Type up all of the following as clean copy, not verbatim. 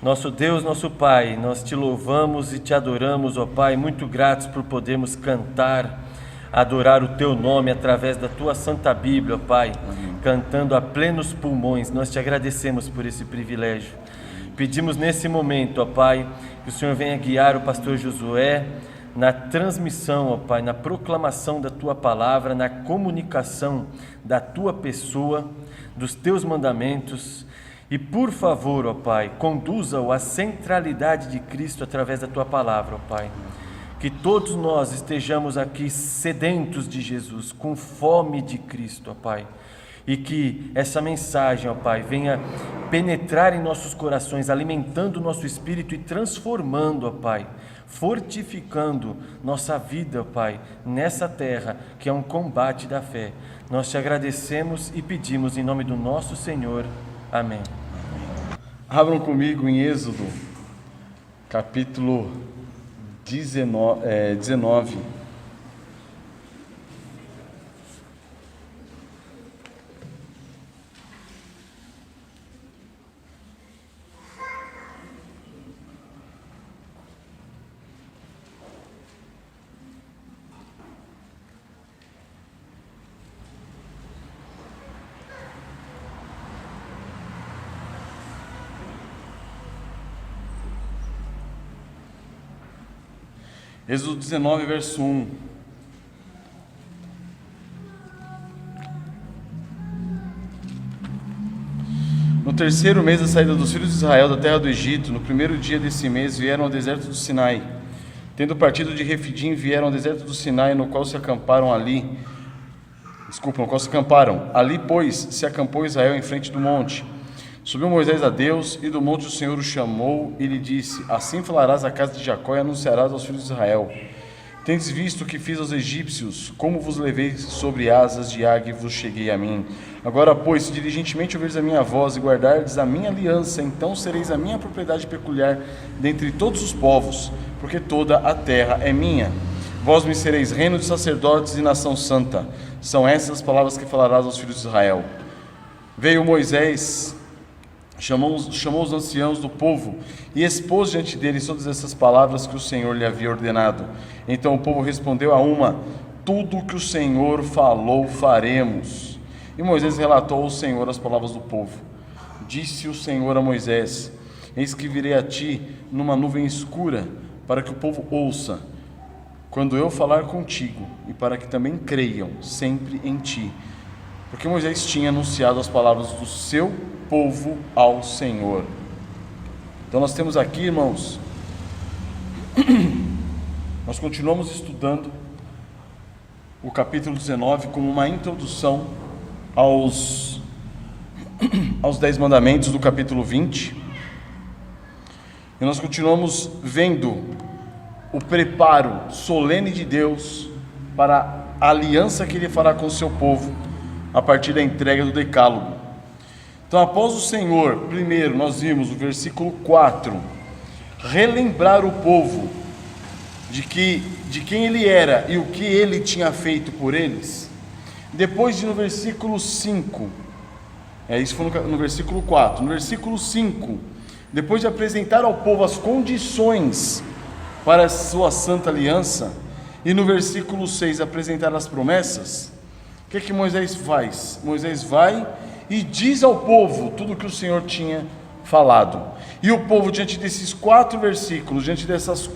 Nosso Deus, nosso Pai, nós te louvamos e te adoramos, ó Pai, muito gratos por podermos cantar, adorar o teu nome através da tua Santa Bíblia, ó Pai, cantando a plenos pulmões. Nós te agradecemos por esse privilégio. Pedimos nesse momento, ó Pai, que o Senhor venha guiar o pastor Josué na transmissão, ó Pai, na proclamação da tua palavra, na comunicação da tua pessoa, dos teus mandamentos. E por favor, ó Pai, conduza-o à centralidade de Cristo através da tua palavra, ó Pai. Que todos nós estejamos aqui sedentos de Jesus, com fome de Cristo, ó Pai. E que essa mensagem, ó Pai, venha penetrar em nossos corações, alimentando o nosso espírito e transformando, ó Pai, fortificando nossa vida, ó Pai, nessa terra que é um combate da fé. Nós te agradecemos e pedimos em nome do nosso Senhor. Amém. Abram comigo em Êxodo, capítulo 19. Êxodo 19, verso 1. No terceiro mês da saída dos filhos de Israel da terra do Egito, no primeiro dia desse mês, vieram ao deserto do Sinai. Tendo partido de Refidim, vieram ao deserto do Sinai, no qual se acamparam. Ali, pois, se acampou Israel em frente do monte. Subiu Moisés a Deus, e do monte o Senhor o chamou e lhe disse: Assim falarás à casa de Jacó e anunciarás aos filhos de Israel: Tendes visto o que fiz aos egípcios, como vos levei sobre asas de águia e vos cheguei a mim. Agora, pois, se diligentemente ouvirdes a minha voz e guardardes a minha aliança, então sereis a minha propriedade peculiar dentre todos os povos, porque toda a terra é minha. Vós me sereis reino de sacerdotes e nação santa. São essas as palavras que falarás aos filhos de Israel. Veio Moisés, chamou os anciãos do povo e expôs diante deles todas essas palavras que o Senhor lhe havia ordenado. Então o povo respondeu a uma: Tudo o que o Senhor falou faremos. E Moisés relatou ao Senhor as palavras do povo. Disse o Senhor a Moisés: Eis que virei a ti numa nuvem escura, para que o povo ouça quando eu falar contigo, e para que também creiam sempre em ti. Porque Moisés tinha anunciado as palavras do seu povo ao Senhor. Então nós temos aqui, irmãos, nós continuamos estudando o capítulo 19 como uma introdução aos 10 mandamentos do capítulo 20. E nós continuamos vendo o preparo solene de Deus para a aliança que Ele fará com o seu povo a partir da entrega do Decálogo. Então, após o Senhor, primeiro nós vimos o versículo 4, relembrar o povo de quem Ele era e o que Ele tinha feito por eles. Depois de no versículo 5, isso foi no versículo 4, no versículo 5, depois de apresentar ao povo as condições para a sua santa aliança, e no versículo 6 apresentar as promessas, o que Moisés faz? Moisés vai e diz ao povo tudo o que o Senhor tinha falado. E o povo, diante desses 4 versículos, diante desses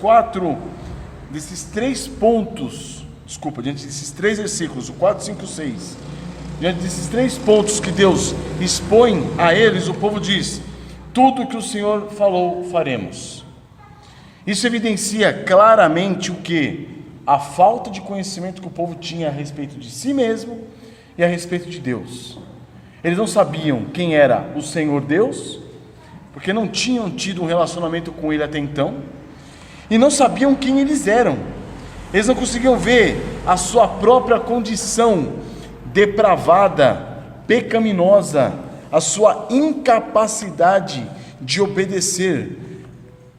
3 versículos, o 4, 5, 6, diante desses 3 pontos que Deus expõe a eles, o povo diz: tudo o que o Senhor falou, faremos. Isso evidencia claramente o que? A falta de conhecimento que o povo tinha a respeito de si mesmo e a respeito de Deus. Eles não sabiam quem era o Senhor Deus, porque não tinham tido um relacionamento com Ele até então, e não sabiam quem eles eram. Eles não conseguiam ver a sua própria condição depravada, pecaminosa, a sua incapacidade de obedecer.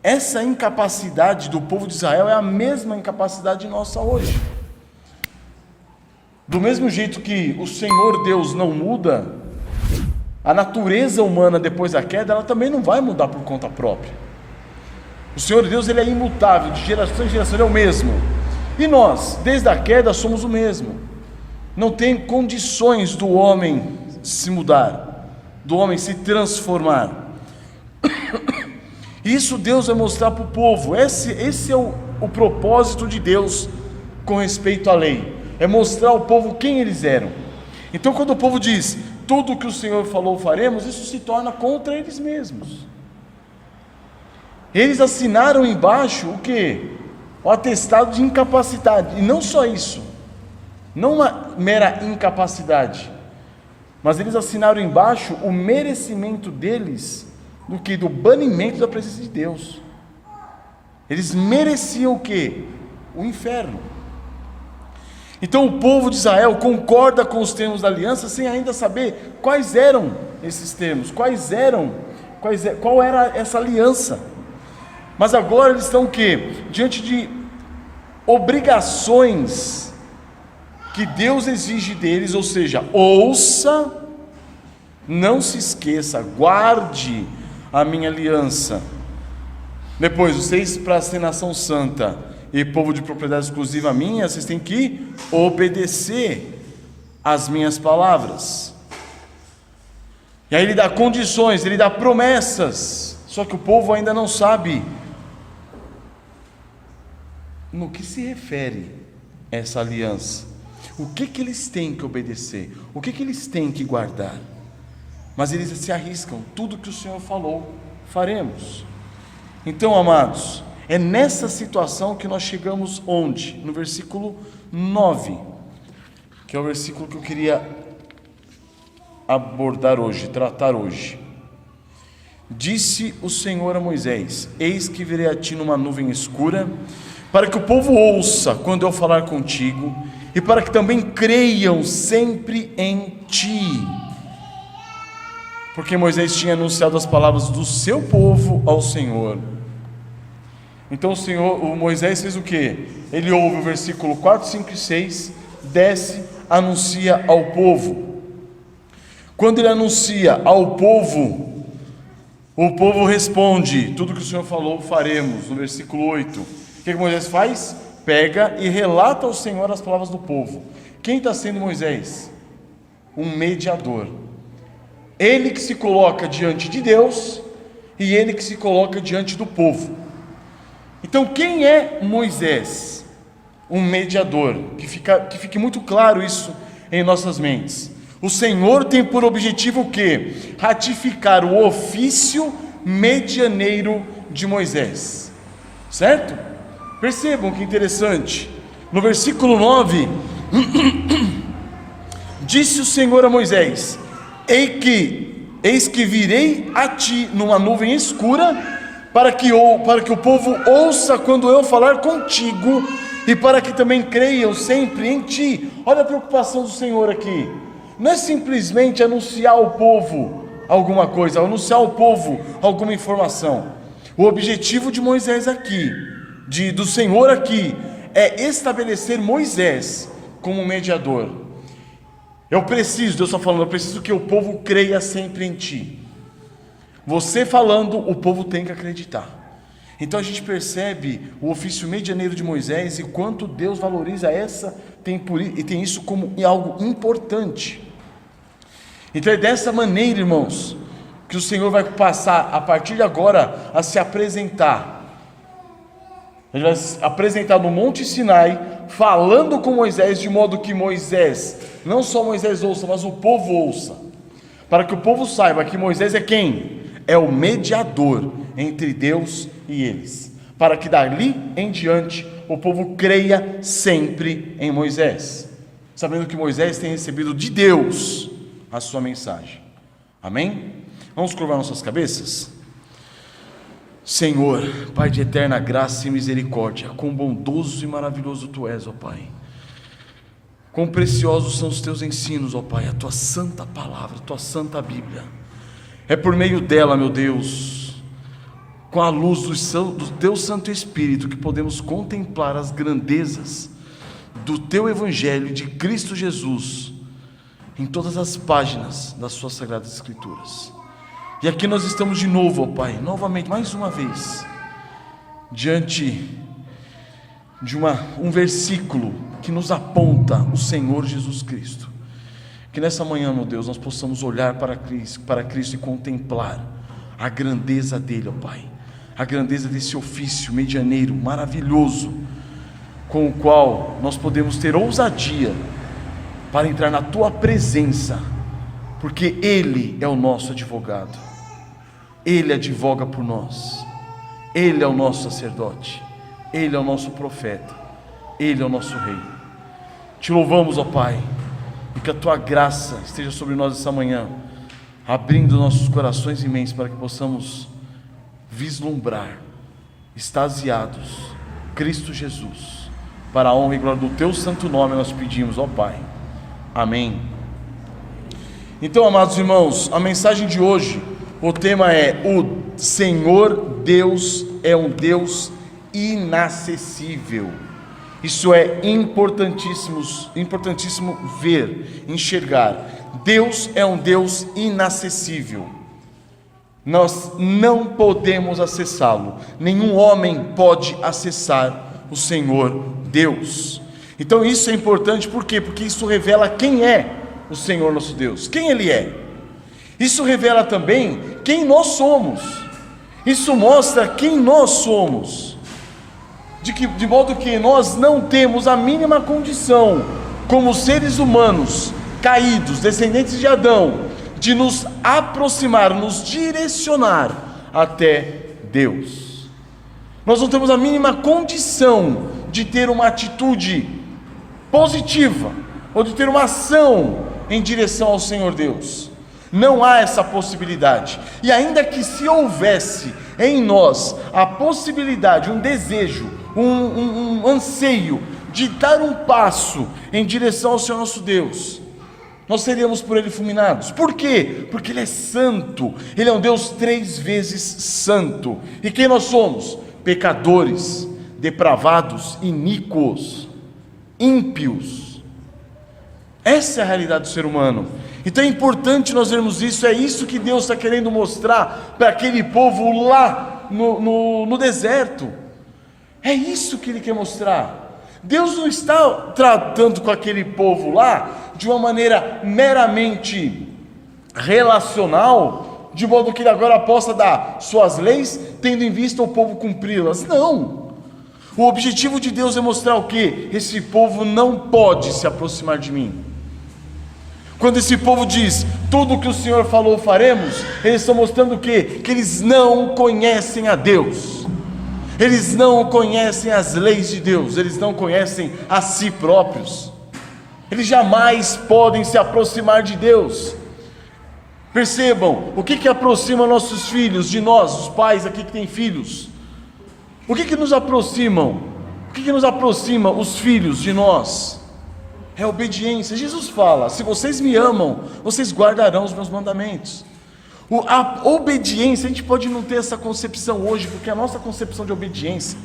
Essa incapacidade do povo de Israel é a mesma incapacidade nossa hoje. Do mesmo jeito que o Senhor Deus não muda, a natureza humana depois da queda, ela também não vai mudar por conta própria. O Senhor Deus, ele é imutável, de geração em geração, ele é o mesmo. E nós, desde a queda, somos o mesmo. Não tem condições do homem se mudar, do homem se transformar. Isso Deus vai mostrar para o povo. Esse é o propósito de Deus com respeito à lei, é mostrar ao povo quem eles eram. Então quando o povo diz, tudo o que o Senhor falou faremos, isso se torna contra eles mesmos. Eles assinaram embaixo o quê? O atestado de incapacidade. E não só isso, não uma mera incapacidade, mas eles assinaram embaixo o merecimento deles do que? Do banimento da presença de Deus. Eles mereciam o quê? O inferno. Então o povo de Israel concorda com os termos da aliança sem ainda saber quais eram esses termos, qual era essa aliança. Mas agora eles estão o quê? Diante de obrigações que Deus exige deles, ou seja, ouça, não se esqueça, guarde a minha aliança. Depois, vocês, para ser nação santa e povo de propriedade exclusiva minha, vocês têm que obedecer às minhas palavras. E aí ele dá condições, ele dá promessas, só que o povo ainda não sabe no que se refere essa aliança, o que eles têm que obedecer, o que eles têm que guardar. Mas eles se arriscam, tudo que o Senhor falou, faremos. Então, amados, é nessa situação que nós chegamos onde? No versículo 9, que é o versículo que eu queria abordar hoje, tratar hoje. Disse o Senhor a Moisés: eis que virei a ti numa nuvem escura, para que o povo ouça quando eu falar contigo, e para que também creiam sempre em ti. Porque Moisés tinha anunciado as palavras do seu povo ao Senhor. Então o Moisés fez o que? Ele ouve o versículo 4, 5 e 6, desce, anuncia ao povo. Quando ele anuncia ao povo, o povo responde: tudo que o Senhor falou faremos. No versículo 8, o que Moisés faz? Pega e relata ao Senhor as palavras do povo. Quem está sendo Moisés? Um mediador. Ele que se coloca diante de Deus e ele que se coloca diante do povo. Então quem é Moisés? Um mediador. Que fique muito claro isso em nossas mentes. O Senhor tem por objetivo o quê? Ratificar o ofício medianeiro de Moisés. Certo? Percebam que interessante. No versículo 9, disse o Senhor a Moisés: eis que virei a ti numa nuvem escura, para que o povo ouça quando eu falar contigo, e para que também creiam sempre em ti. Olha a preocupação do Senhor aqui. Não é simplesmente anunciar ao povo alguma coisa, anunciar ao povo alguma informação. O objetivo de Moisés aqui, do Senhor aqui, é estabelecer Moisés como mediador. Deus está falando, eu preciso que o povo creia sempre em ti. Você falando, o povo tem que acreditar. Então a gente percebe o ofício medianeiro de Moisés e quanto Deus valoriza tem isso como algo importante. Então é dessa maneira, irmãos, que o Senhor vai passar a partir de agora a se apresentar. Ele vai se apresentar no Monte Sinai, falando com Moisés, de modo que Moisés, não só Moisés ouça, mas o povo ouça, para que o povo saiba que Moisés é quem? É o mediador entre Deus e eles, para que dali em diante o povo creia sempre em Moisés, sabendo que Moisés tem recebido de Deus a sua mensagem. Amém? Vamos curvar nossas cabeças? Senhor, Pai de eterna graça e misericórdia, quão bondoso e maravilhoso Tu és, ó Pai. Quão preciosos são os Teus ensinos, ó Pai, a Tua santa palavra, a Tua santa Bíblia. É por meio dela, meu Deus, com a luz do Teu Santo Espírito, que podemos contemplar as grandezas do Teu Evangelho de Cristo Jesus em todas as páginas das Suas Sagradas Escrituras. E aqui nós estamos de novo, ó Pai, novamente, mais uma vez, diante de um versículo que nos aponta o Senhor Jesus Cristo. Que nessa manhã, meu Deus, nós possamos olhar para Cristo e contemplar a grandeza dele, ó Pai, a grandeza desse ofício medianeiro maravilhoso, com o qual nós podemos ter ousadia para entrar na tua presença, porque ele é o nosso advogado, ele advoga por nós, ele é o nosso sacerdote, ele é o nosso profeta, ele é o nosso rei. Te louvamos, ó Pai, e que a tua graça esteja sobre nós essa manhã, abrindo nossos corações e mentes para que possamos vislumbrar, extasiados, Cristo Jesus. Para a honra e glória do teu santo nome nós pedimos, ó Pai. Amém. Então, amados irmãos, a mensagem de hoje, o tema é: o Senhor Deus é um Deus inacessível. Isso é importantíssimo ver, enxergar. Deus é um Deus inacessível. Nós não podemos acessá-lo. Nenhum homem pode acessar o Senhor Deus. Então isso é importante, por quê? Porque isso revela quem é o Senhor nosso Deus, quem Ele é. Isso revela também quem nós somos. Isso mostra quem nós somos. De modo que nós não temos a mínima condição, como seres humanos caídos, descendentes de Adão, de nos aproximar, nos direcionar até Deus. Nós não temos a mínima condição de ter uma atitude positiva, ou de ter uma ação em direção ao Senhor Deus. Não há essa possibilidade. E ainda que se houvesse em nós a possibilidade, um desejo, um anseio de dar um passo em direção ao Senhor nosso Deus, nós seríamos por Ele fulminados. Por quê? Porque Ele é santo. Ele é um Deus 3 vezes santo. E quem nós somos? Pecadores, depravados, iníquos, ímpios. Essa é a realidade do ser humano. Então é importante nós vermos isso. É isso que Deus está querendo mostrar para aquele povo lá no deserto. É isso que Ele quer mostrar. Deus não está tratando com aquele povo lá de uma maneira meramente relacional, de modo que Ele agora possa dar suas leis, tendo em vista o povo cumpri-las. Não. O objetivo de Deus é mostrar o quê? Esse povo não pode se aproximar de mim. Quando esse povo diz, tudo o que o Senhor falou faremos, eles estão mostrando o quê? Que eles não conhecem a Deus. Eles não conhecem as leis de Deus, eles não conhecem a si próprios. Eles jamais podem se aproximar de Deus. Percebam, o que aproxima nossos filhos de nós, os pais aqui que têm filhos? O que nos aproximam? O que nos aproxima os filhos de nós? É a obediência. Jesus fala, se vocês me amam, vocês guardarão os meus mandamentos. A obediência, a gente pode não ter essa concepção hoje, porque a nossa concepção de obediência,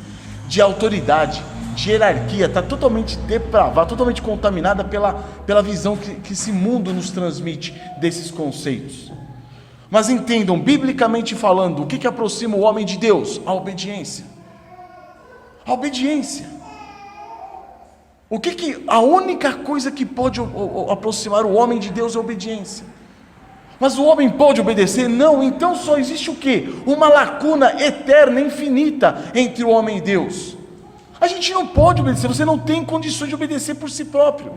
de autoridade, de hierarquia, está totalmente depravada, totalmente contaminada pela visão que esse mundo nos transmite desses conceitos. Mas entendam, biblicamente falando, o que aproxima o homem de Deus? A obediência. A obediência. A única coisa que pode aproximar o homem de Deus é a obediência. Mas o homem pode obedecer? Não. Então só existe o quê? Uma lacuna eterna, infinita entre o homem e Deus. A gente não pode obedecer, você não tem condições de obedecer por si próprio.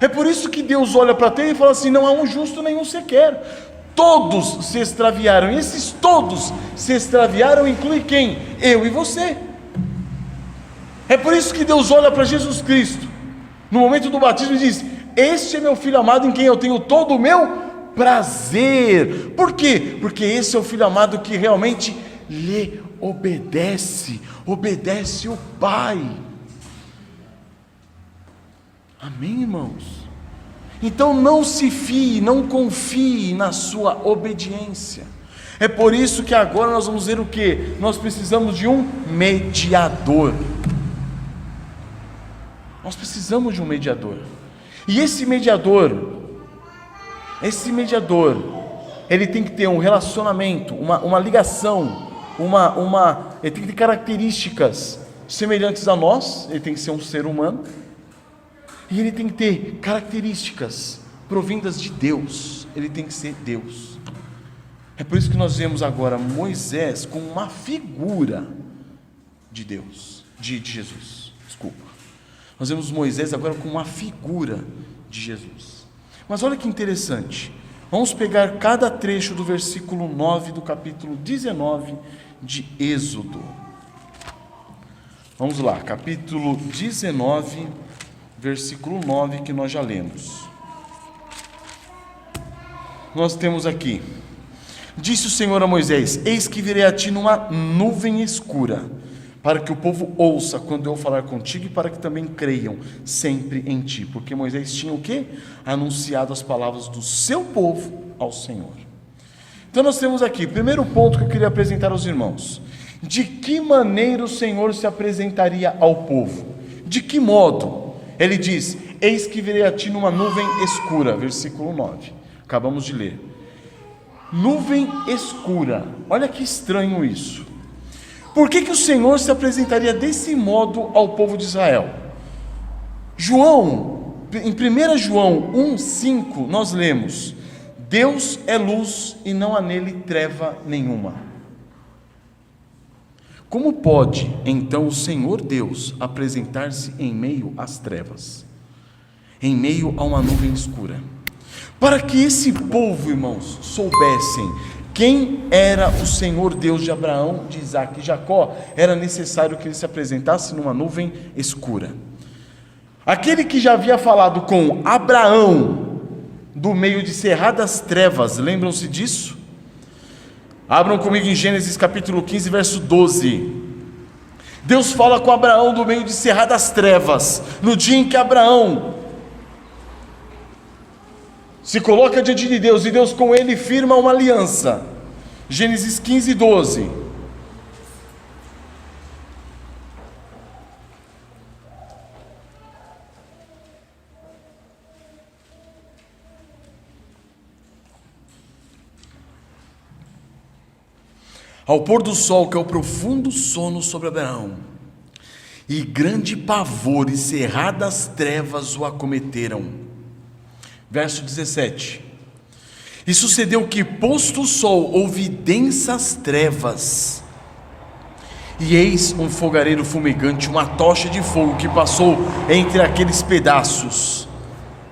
É por isso que Deus olha para a terra e fala assim, não há um justo nenhum sequer. Todos se extraviaram, e esses todos se extraviaram inclui quem? Eu e você. É por isso que Deus olha para Jesus Cristo, no momento do batismo, e diz, este é meu Filho amado em quem eu tenho todo o meu prazer. Por quê? Porque esse é o Filho amado que realmente lhe obedece o Pai. Amém, irmãos? Então não se fie, não confie na sua obediência. É por isso que agora nós vamos ver o que? Nós precisamos de um mediador. Nós precisamos de um mediador. E esse mediador, ele tem que ter um relacionamento, uma ligação ele tem que ter características semelhantes a nós, ele tem que ser um ser humano, e ele tem que ter características provindas de Deus, ele tem que ser Deus. É por isso que nós vemos agora Moisés como uma figura de Deus, de Jesus, desculpa. Nós vemos Moisés agora como uma figura de Jesus. Mas olha que interessante, vamos pegar cada trecho do versículo 9 do capítulo 19 de Êxodo. Vamos lá, capítulo 19, versículo 9, que nós já lemos. Nós temos aqui: disse o Senhor a Moisés: eis que virei a ti numa nuvem escura, para que o povo ouça quando eu falar contigo, e para que também creiam sempre em ti. Porque Moisés tinha o quê? Anunciado as palavras do seu povo ao Senhor. Então nós temos aqui, primeiro ponto que eu queria apresentar aos irmãos: de que maneira o Senhor se apresentaria ao povo? De que modo? Ele diz: eis que virei a ti numa nuvem escura, versículo 9, acabamos de ler. Nuvem escura, olha que estranho isso. Por que o Senhor se apresentaria desse modo ao povo de Israel? Em 1 João 1,5 nós lemos: Deus é luz e não há nele treva nenhuma. Como pode então o Senhor Deus apresentar-se em meio às trevas, em meio a uma nuvem escura? Para que esse povo, irmãos, soubessem quem era o Senhor Deus de Abraão, de Isaac e Jacó, era necessário que ele se apresentasse numa nuvem escura. Aquele que já havia falado com Abraão do meio de cerradas trevas, lembram-se disso? Abram comigo em Gênesis capítulo 15, verso 12. Deus fala com Abraão do meio de cerradas trevas, no dia em que Abraão se coloca diante de Deus, e Deus com ele firma uma aliança. Gênesis 15, 12. Ao pôr do sol caiu profundo sono sobre Abraão, e grande pavor e cerradas trevas o acometeram. Verso 17: e sucedeu que, posto o sol, houve densas trevas, e eis um fogareiro fumegante, uma tocha de fogo que passou entre aqueles pedaços.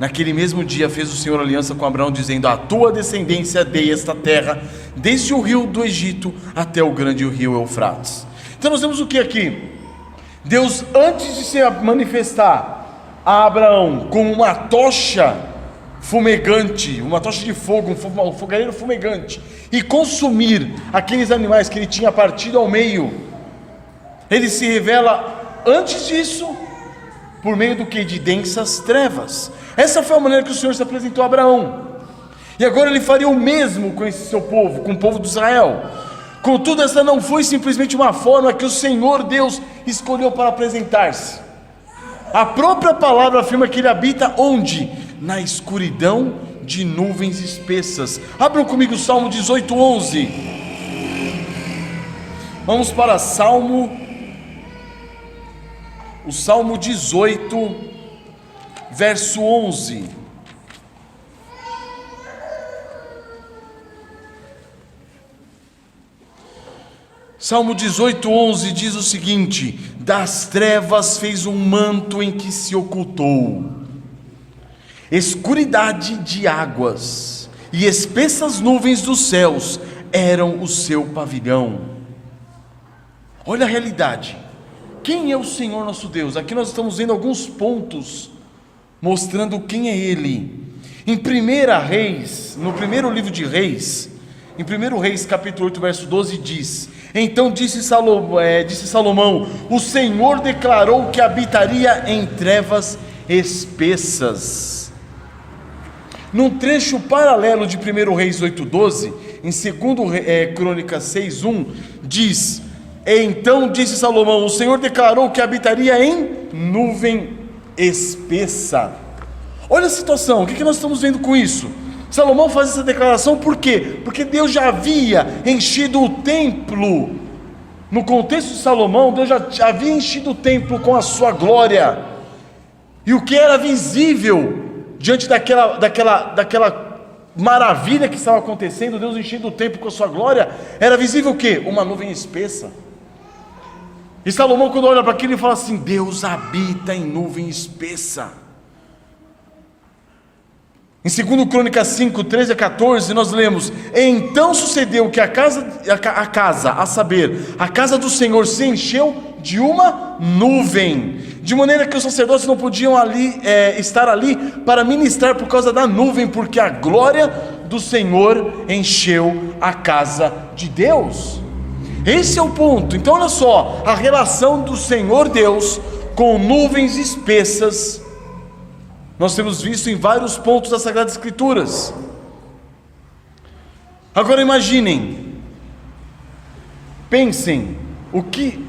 Naquele mesmo dia fez o Senhor aliança com Abraão, dizendo: a tua descendência dei esta terra, desde o rio do Egito até o grande rio Eufrates. Então nós temos o que aqui? Deus, antes de se manifestar a Abraão com uma tocha fumegante, uma tocha de fogo, um fogareiro fumegante, e consumir aqueles animais que ele tinha partido ao meio, ele se revela antes disso por meio do que? De densas trevas. Essa foi a maneira que o Senhor se apresentou a Abraão, e agora ele faria o mesmo com esse seu povo, com o povo de Israel. Contudo, essa não foi simplesmente uma forma que o Senhor Deus escolheu para apresentar-se. A própria palavra afirma que ele habita onde? Na escuridão de nuvens espessas. Abram comigo o Salmo 18, 11. Vamos para o Salmo 18, verso 11. Salmo 18, 11 diz o seguinte: das trevas fez um manto em que se ocultou, escuridade de águas e espessas nuvens dos céus eram o seu pavilhão. Olha a realidade. Quem é o Senhor nosso Deus? Aqui nós estamos vendo alguns pontos mostrando quem é Ele. Em 1 Reis, no primeiro livro de Reis, em 1 Reis capítulo 8, verso 12 diz: então disse Salomão, o Senhor declarou que habitaria em trevas espessas. Num trecho paralelo de 1 Reis 8,12, em 2 Crônicas 6,1, diz: então disse Salomão, o Senhor declarou que habitaria em nuvem espessa. Olha a situação, o que nós estamos vendo com isso? Salomão faz essa declaração por quê? Porque Deus já havia enchido o templo No contexto de Salomão, Deus já havia enchido o templo com a sua glória, e o que era visível diante daquela maravilha que estava acontecendo, Deus enchendo o templo com a sua glória, era visível o quê? Uma nuvem espessa. E Salomão, quando olha para aquilo, ele fala assim: Deus habita em nuvem espessa. Em 2 Crônicas 5, 13 a 14, nós lemos: então sucedeu que a casa, a saber, a casa do Senhor se encheu de uma nuvem, de maneira que os sacerdotes não podiam estar ali para ministrar por causa da nuvem, porque a glória do Senhor encheu a casa de Deus. Esse é o ponto. Então olha só, a relação do Senhor Deus com nuvens espessas, nós temos visto em vários pontos das Sagradas Escrituras. Agora imaginem, pensem, o que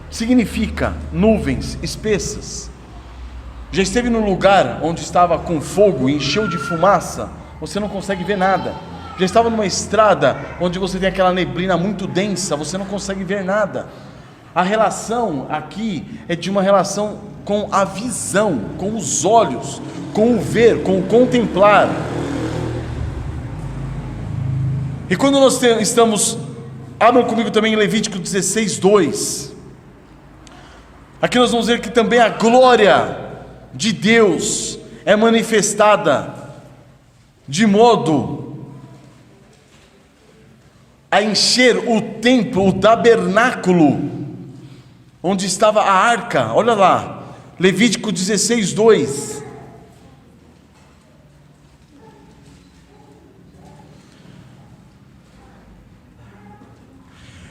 significa nuvens espessas? Já esteve num lugar onde estava com fogo, encheu de fumaça, você não consegue ver nada. Já estava numa estrada onde você tem aquela neblina muito densa, você não consegue ver nada. A relação aqui é de uma relação com a visão, com os olhos, com o ver, com o contemplar. E quando nós estamos, abram comigo também em Levítico 16, 2. Aqui nós vamos ver que também a glória de Deus é manifestada de modo a encher o templo, o tabernáculo, onde estava a arca. Olha lá, Levítico 16, 2.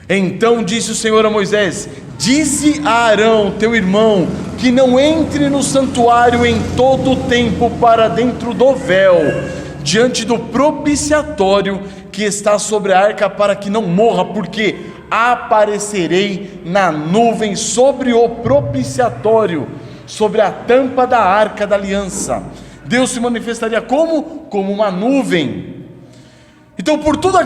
Então disse o Senhor a Moisés: dize a Arão, teu irmão, que não entre no santuário em todo o tempo para dentro do véu, diante do propiciatório que está sobre a arca, para que não morra, porque aparecerei na nuvem sobre o propiciatório, sobre a tampa da arca da aliança. Deus se manifestaria como uma nuvem. Então por todo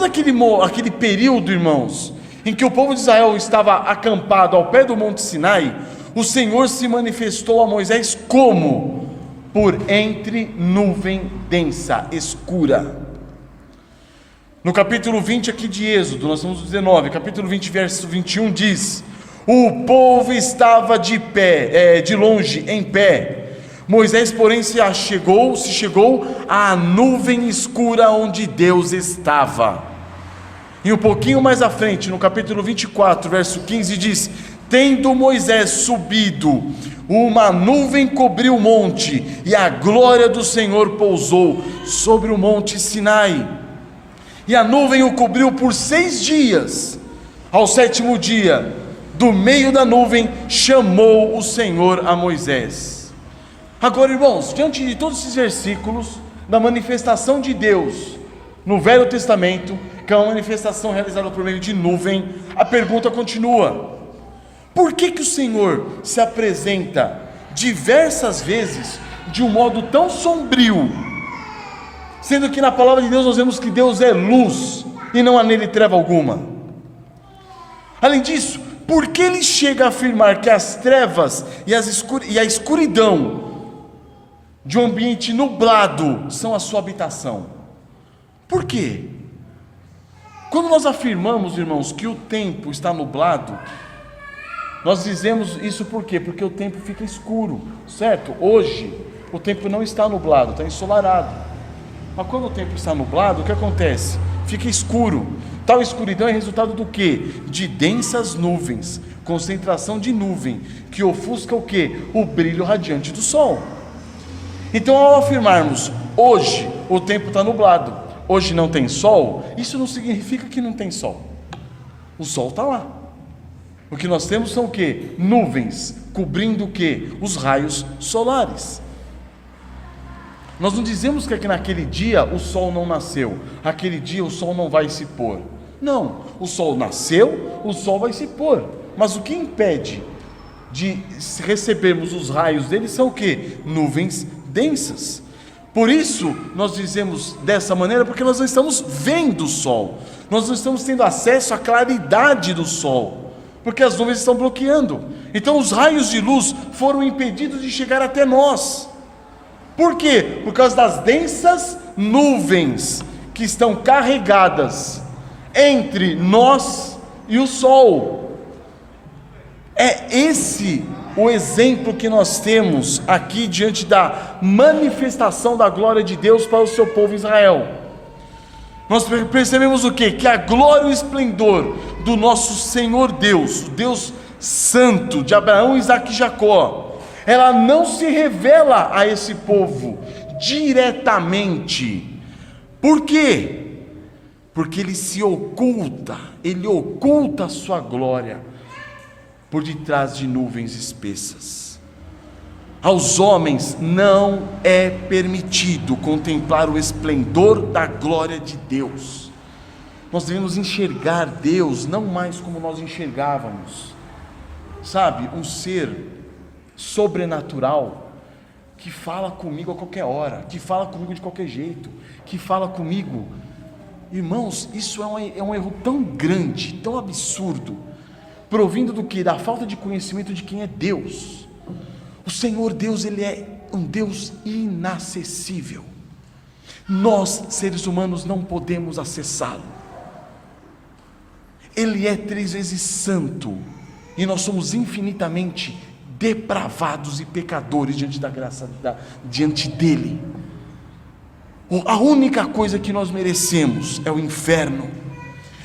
aquele período, irmãos, em que o povo de Israel estava acampado ao pé do Monte Sinai, o Senhor se manifestou a Moisés como? Por entre nuvem densa, escura. No capítulo 20 aqui de Êxodo, nós estamos no 19, capítulo 20, verso 21 diz: o povo estava de longe, em pé. Moisés, porém, se chegou à nuvem escura onde Deus estava. E um pouquinho mais à frente, no capítulo 24, verso 15 diz: tendo Moisés subido, uma nuvem cobriu o monte, e a glória do Senhor pousou sobre o monte Sinai. E a nuvem o cobriu por 6 dias. Ao 7º dia, do meio da nuvem, chamou o Senhor a Moisés. Agora, irmãos, diante de todos esses versículos da manifestação de Deus no Velho Testamento, que é uma manifestação realizada por meio de nuvem, a pergunta continua: por que o Senhor se apresenta diversas vezes de um modo tão sombrio, sendo que na palavra de Deus nós vemos que Deus é luz e não há nele treva alguma? Além disso, por que ele chega a afirmar que as trevas e a escuridão de um ambiente nublado são a sua habitação? Por quê? Quando nós afirmamos, irmãos, que o tempo está nublado, nós dizemos isso por quê? Porque o tempo fica escuro, certo? Hoje o tempo não está nublado, está ensolarado. Mas quando o tempo está nublado, o que acontece? Fica escuro. Tal escuridão é resultado do quê? De densas nuvens, concentração de nuvem, que ofusca o quê? O brilho radiante do sol. Então, ao afirmarmos, hoje o tempo está nublado, hoje não tem sol, isso não significa que não tem sol. O sol está lá. O que nós temos são o quê? Nuvens, cobrindo o quê? Os raios solares. Nós não dizemos que aqui naquele dia o sol não nasceu, aquele dia o sol não vai se pôr. Não, o sol nasceu, o sol vai se pôr. Mas o que impede de recebermos os raios dele são o quê? Nuvens densas. Por isso nós dizemos dessa maneira, porque nós não estamos vendo o sol. Nós não estamos tendo acesso à claridade do sol, porque as nuvens estão bloqueando. Então os raios de luz foram impedidos de chegar até nós. Por quê? Por causa das densas nuvens que estão carregadas entre nós e o sol. É esse o exemplo que nós temos aqui diante da manifestação da glória de Deus para o seu povo Israel. Nós percebemos o quê? Que a glória e o esplendor do nosso Senhor Deus, o Deus Santo de Abraão, Isaque e Jacó, ela não se revela a esse povo diretamente. Por quê? Porque ele se oculta, ele oculta a sua glória por detrás de nuvens espessas. Aos homens não é permitido contemplar o esplendor da glória de Deus. Nós devemos enxergar Deus não mais como nós enxergávamos, sabe, um ser sobrenatural que fala comigo a qualquer hora, que fala comigo de qualquer jeito, que fala comigo. Irmãos, isso é um erro tão grande, tão absurdo, provindo do que? Da falta de conhecimento de quem é Deus. O Senhor Deus, ele é um Deus inacessível. Nós, seres humanos, não podemos acessá-lo. Ele é 3 vezes santo, e nós somos infinitamente depravados e pecadores diante da graça, diante dele. A única coisa que nós merecemos é o inferno.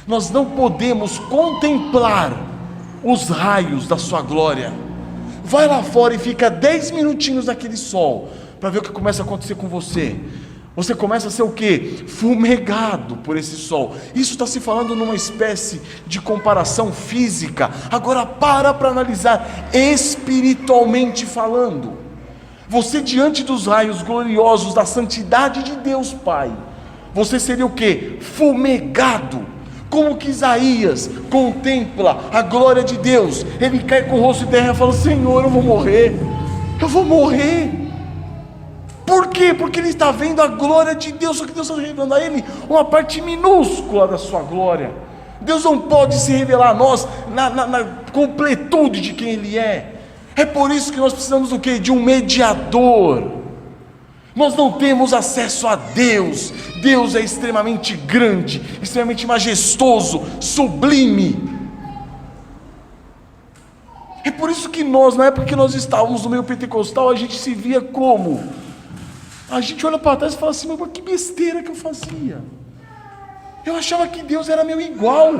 Nós não podemos contemplar os raios da sua glória. Vai lá fora e fica 10 minutinhos naquele sol, para ver o que começa a acontecer com você. Você começa a ser o quê? Fumegado por esse sol. Isso está se falando numa espécie de comparação física. Agora para analisar espiritualmente falando. Você diante dos raios gloriosos da santidade de Deus Pai, você seria o quê? Fumegado. Como que Isaías contempla a glória de Deus? Ele cai com o rosto em terra e fala: Senhor, eu vou morrer. Por quê? Porque ele está vendo a glória de Deus, só que Deus está revelando a ele uma parte minúscula da sua glória. Deus não pode se revelar a nós na completude de quem ele é. É por isso que nós precisamos do quê? De um mediador. Nós não temos acesso a Deus. Deus é extremamente grande, extremamente majestoso, sublime. É por isso que nós, na época que nós estávamos no meio pentecostal, a gente se via como? A gente olha para trás e fala assim: mas que besteira que eu fazia. Eu achava que Deus era meu igual.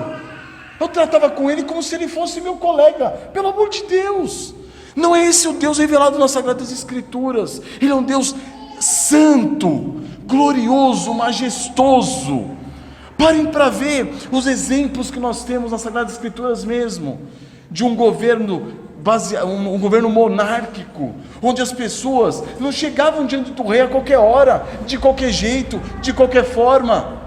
Eu tratava com Ele como se Ele fosse meu colega. Pelo amor de Deus. Não é esse o Deus revelado nas Sagradas Escrituras. Ele é um Deus santo, glorioso, majestoso. Parem para ver os exemplos que nós temos nas Sagradas Escrituras mesmo, de um governo um governo monárquico, onde as pessoas não chegavam diante do rei a qualquer hora, de qualquer jeito, de qualquer forma.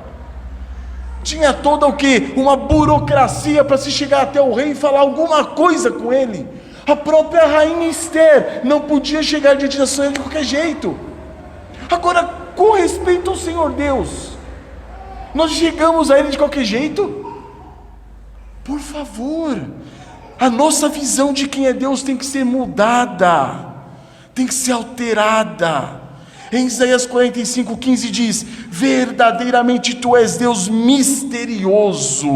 Tinha toda o quê? Uma burocracia para se chegar até o rei e falar alguma coisa com ele. A própria rainha Esther não podia chegar diante da sua de qualquer jeito. Agora, com respeito ao Senhor Deus, nós chegamos a Ele de qualquer jeito? Por favor, a nossa visão de quem é Deus tem que ser mudada, tem que ser alterada. Em Isaías 45:15 diz: verdadeiramente Tu és Deus misterioso,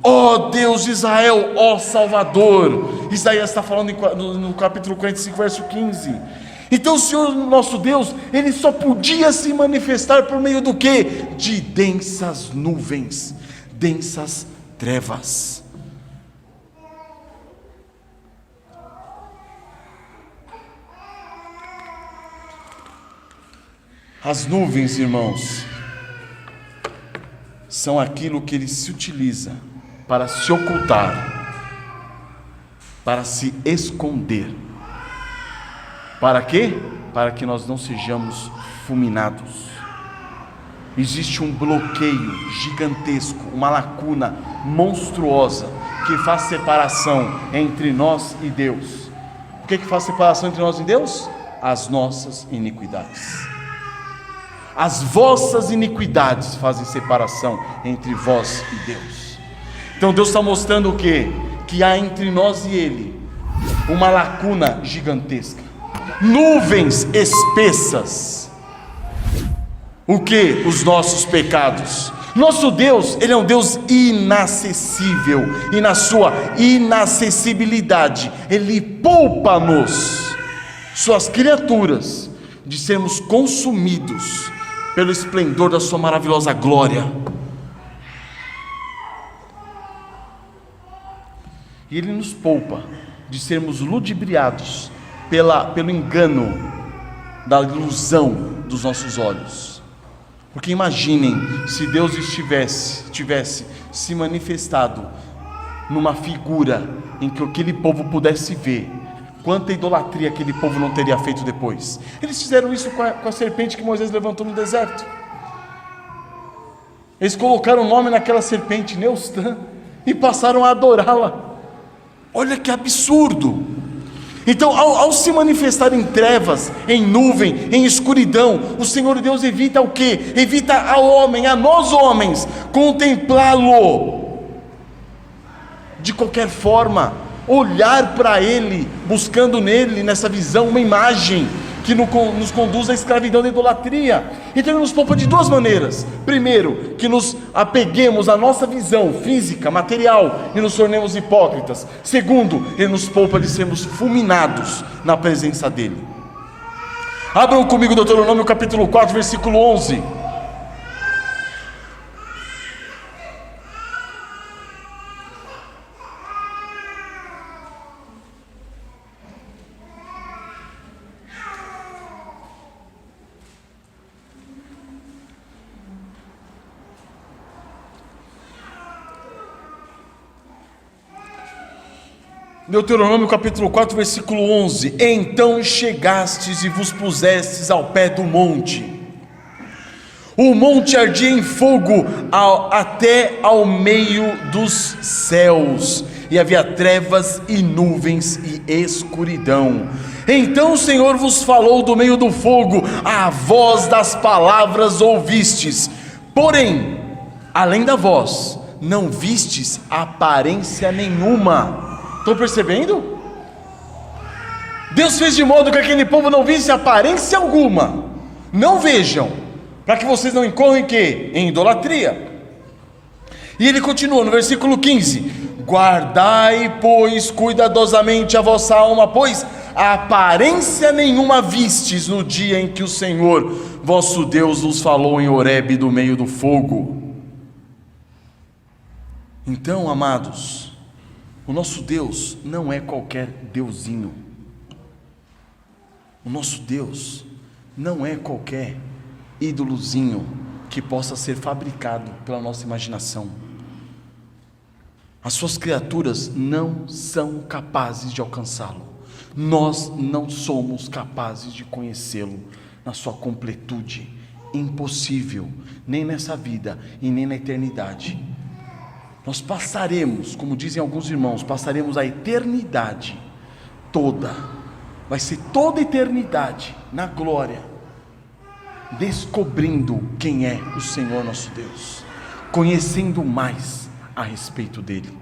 ó Deus de Israel, ó Salvador. Isaías está falando no capítulo 45, verso 15. Então o Senhor nosso Deus, Ele só podia se manifestar por meio do quê? De densas nuvens, densas trevas. As nuvens, irmãos, são aquilo que Ele se utiliza para se ocultar, para se esconder. Para quê? Para que nós não sejamos fulminados. Existe um bloqueio gigantesco, uma lacuna monstruosa que faz separação entre nós e Deus. O que faz separação entre nós e Deus? As nossas iniquidades. As vossas iniquidades fazem separação entre vós e Deus. Então Deus está mostrando o quê? Que há entre nós e Ele uma lacuna gigantesca, nuvens espessas. O que? Os nossos pecados. Nosso Deus, Ele é um Deus inacessível, e na sua inacessibilidade Ele poupa-nos, suas criaturas, de sermos consumidos pelo esplendor da sua maravilhosa glória. E Ele nos poupa de sermos ludibriados pelo engano da ilusão dos nossos olhos. Porque imaginem se Deus tivesse se manifestado numa figura em que aquele povo pudesse ver quanta idolatria aquele povo não teria feito depois. Eles fizeram isso com a serpente que Moisés levantou no deserto. Eles colocaram o nome naquela serpente, Neustã, e passaram a adorá-la. Olha que absurdo! Então, ao se manifestar em trevas, em nuvem, em escuridão, o Senhor Deus evita o quê? Evita ao homem, a nós homens, contemplá-lo de qualquer forma, olhar para Ele, buscando nele, nessa visão, uma imagem que nos conduz à escravidão da idolatria. Então Ele nos poupa de duas maneiras. Primeiro, que nos apeguemos à nossa visão física, material, e nos tornemos hipócritas. Segundo, Ele nos poupa de sermos fulminados na presença dEle. Abram comigo Deuteronômio capítulo 4, versículo 11. Deuteronômio capítulo 4, versículo 11. Então chegastes e vos pusestes ao pé do monte. O monte ardia em fogo até ao meio dos céus, e havia trevas e nuvens e escuridão. Então o Senhor vos falou do meio do fogo, a voz das palavras ouvistes, porém, além da voz, não vistes aparência nenhuma. Estão percebendo? Deus fez de modo que aquele povo não visse aparência alguma. Não vejam, para que vocês não incorram em quê? Em idolatria. E ele continua no versículo 15: guardai, pois, cuidadosamente a vossa alma, pois aparência nenhuma vistes no dia em que o Senhor vosso Deus vos falou em Horebe do meio do fogo. Então, amados, o nosso Deus não é qualquer deusinho. O nosso Deus não é qualquer ídolozinho que possa ser fabricado pela nossa imaginação. As suas criaturas não são capazes de alcançá-lo. Nós não somos capazes de conhecê-lo na sua completude. Impossível, nem nessa vida e nem na eternidade. Nós passaremos, como dizem alguns irmãos, passaremos a eternidade toda, vai ser toda a eternidade na glória, descobrindo quem é o Senhor nosso Deus, conhecendo mais a respeito dele.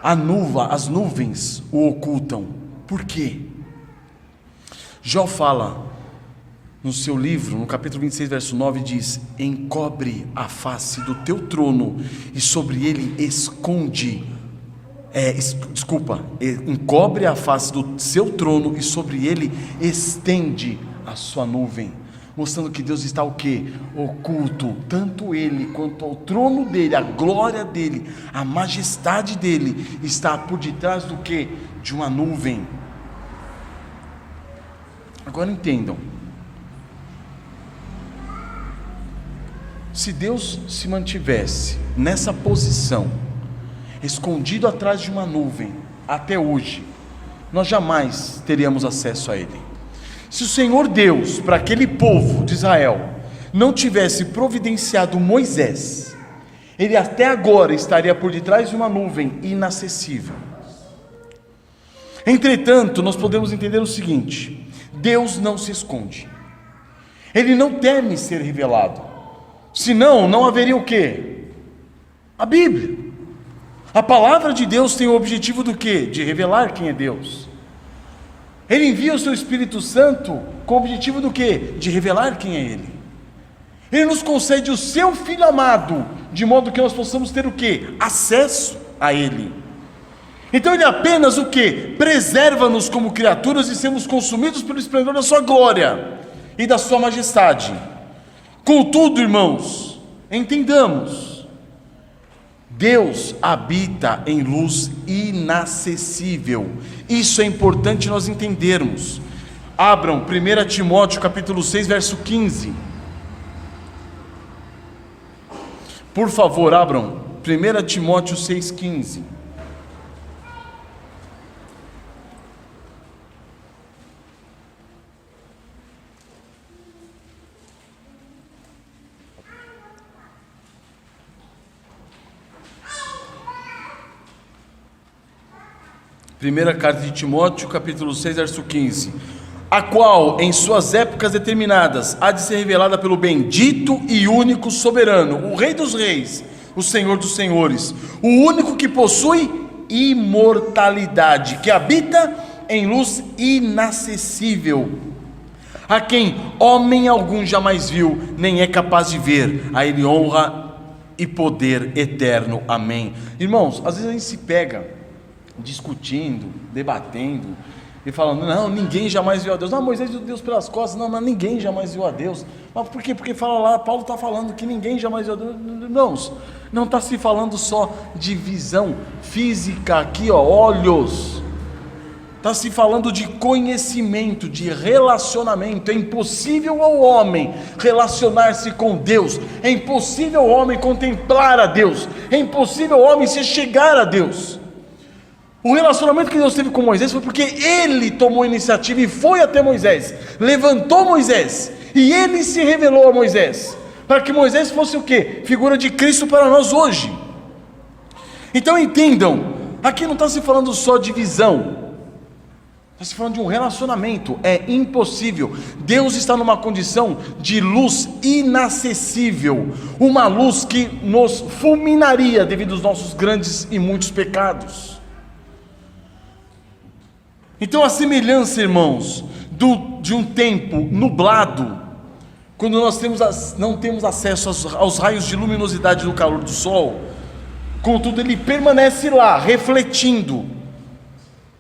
As nuvens o ocultam. Por quê? Jó fala no seu livro, no capítulo 26, verso 9, diz: encobre a face do teu trono e sobre ele encobre a face do seu trono e sobre ele estende a sua nuvem, mostrando que Deus está o quê? Oculto, tanto ele quanto ao trono dele, a glória dele, a majestade dele está por detrás do quê? De uma nuvem. Agora entendam, se Deus se mantivesse nessa posição, escondido atrás de uma nuvem, até hoje, nós jamais teríamos acesso a Ele. Se o Senhor Deus, para aquele povo de Israel, não tivesse providenciado Moisés, ele até agora estaria por detrás de uma nuvem inacessível. Entretanto, nós podemos entender o seguinte: Deus não se esconde. Ele não teme ser revelado. Senão, não haveria o quê? A Bíblia. A palavra de Deus tem o objetivo do quê? De revelar quem é Deus. Ele envia o seu Espírito Santo com o objetivo do quê? De revelar quem é Ele. Ele nos concede o seu Filho amado, de modo que nós possamos ter o quê? Acesso a Ele. Então Ele apenas o quê? Preserva-nos como criaturas e sermos consumidos pelo esplendor da sua glória e da sua majestade. Contudo, irmãos, entendamos, Deus habita em luz inacessível. Isso é importante nós entendermos. Abram 1 Timóteo capítulo 6, verso 15. Por favor, abram 1 Timóteo 6,15. Primeira carta de Timóteo, capítulo 6, verso 15. A qual, em suas épocas determinadas, há de ser revelada pelo bendito e único soberano, o Rei dos reis, o Senhor dos senhores, o único que possui imortalidade, que habita em luz inacessível, a quem homem algum jamais viu, nem é capaz de ver. A Ele honra e poder eterno. Amém. Irmãos, às vezes a gente se pega discutindo, debatendo e falando, não, ninguém jamais viu a Deus. Não, Moisés viu Deus pelas costas. Não, mas ninguém jamais viu a Deus. Mas por quê? Porque fala lá, Paulo está falando que ninguém jamais viu a Deus. Irmãos, não está se falando só de visão física aqui, ó, olhos. Está se falando de conhecimento, de relacionamento. É impossível ao homem relacionar-se com Deus. É impossível ao homem contemplar a Deus. É impossível ao homem se chegar a Deus. O relacionamento que Deus teve com Moisés foi porque Ele tomou a iniciativa e foi até Moisés, levantou Moisés, e Ele se revelou a Moisés, para que Moisés fosse o quê? Figura de Cristo para nós hoje. Então entendam, aqui não está se falando só de visão, está se falando de um relacionamento. É impossível. Deus está numa condição de luz inacessível, uma luz que nos fulminaria devido aos nossos grandes e muitos pecados. Então a semelhança, irmãos, de um tempo nublado, quando nós não temos acesso aos raios de luminosidade do calor do sol, contudo ele permanece lá, refletindo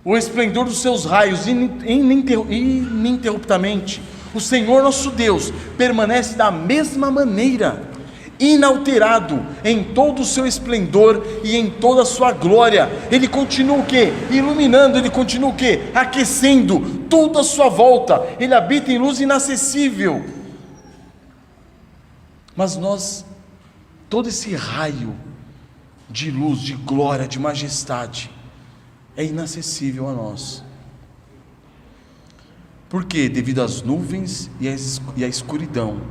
o esplendor dos seus raios ininterruptamente. O Senhor nosso Deus permanece da mesma maneira, inalterado em todo o seu esplendor e em toda a sua glória. Ele continua o quê? Iluminando. Ele continua o quê? Aquecendo tudo à sua volta. Ele habita em luz inacessível. Mas nós, todo esse raio de luz, de glória, de majestade, é inacessível a nós. Por quê? Devido às nuvens e à escuridão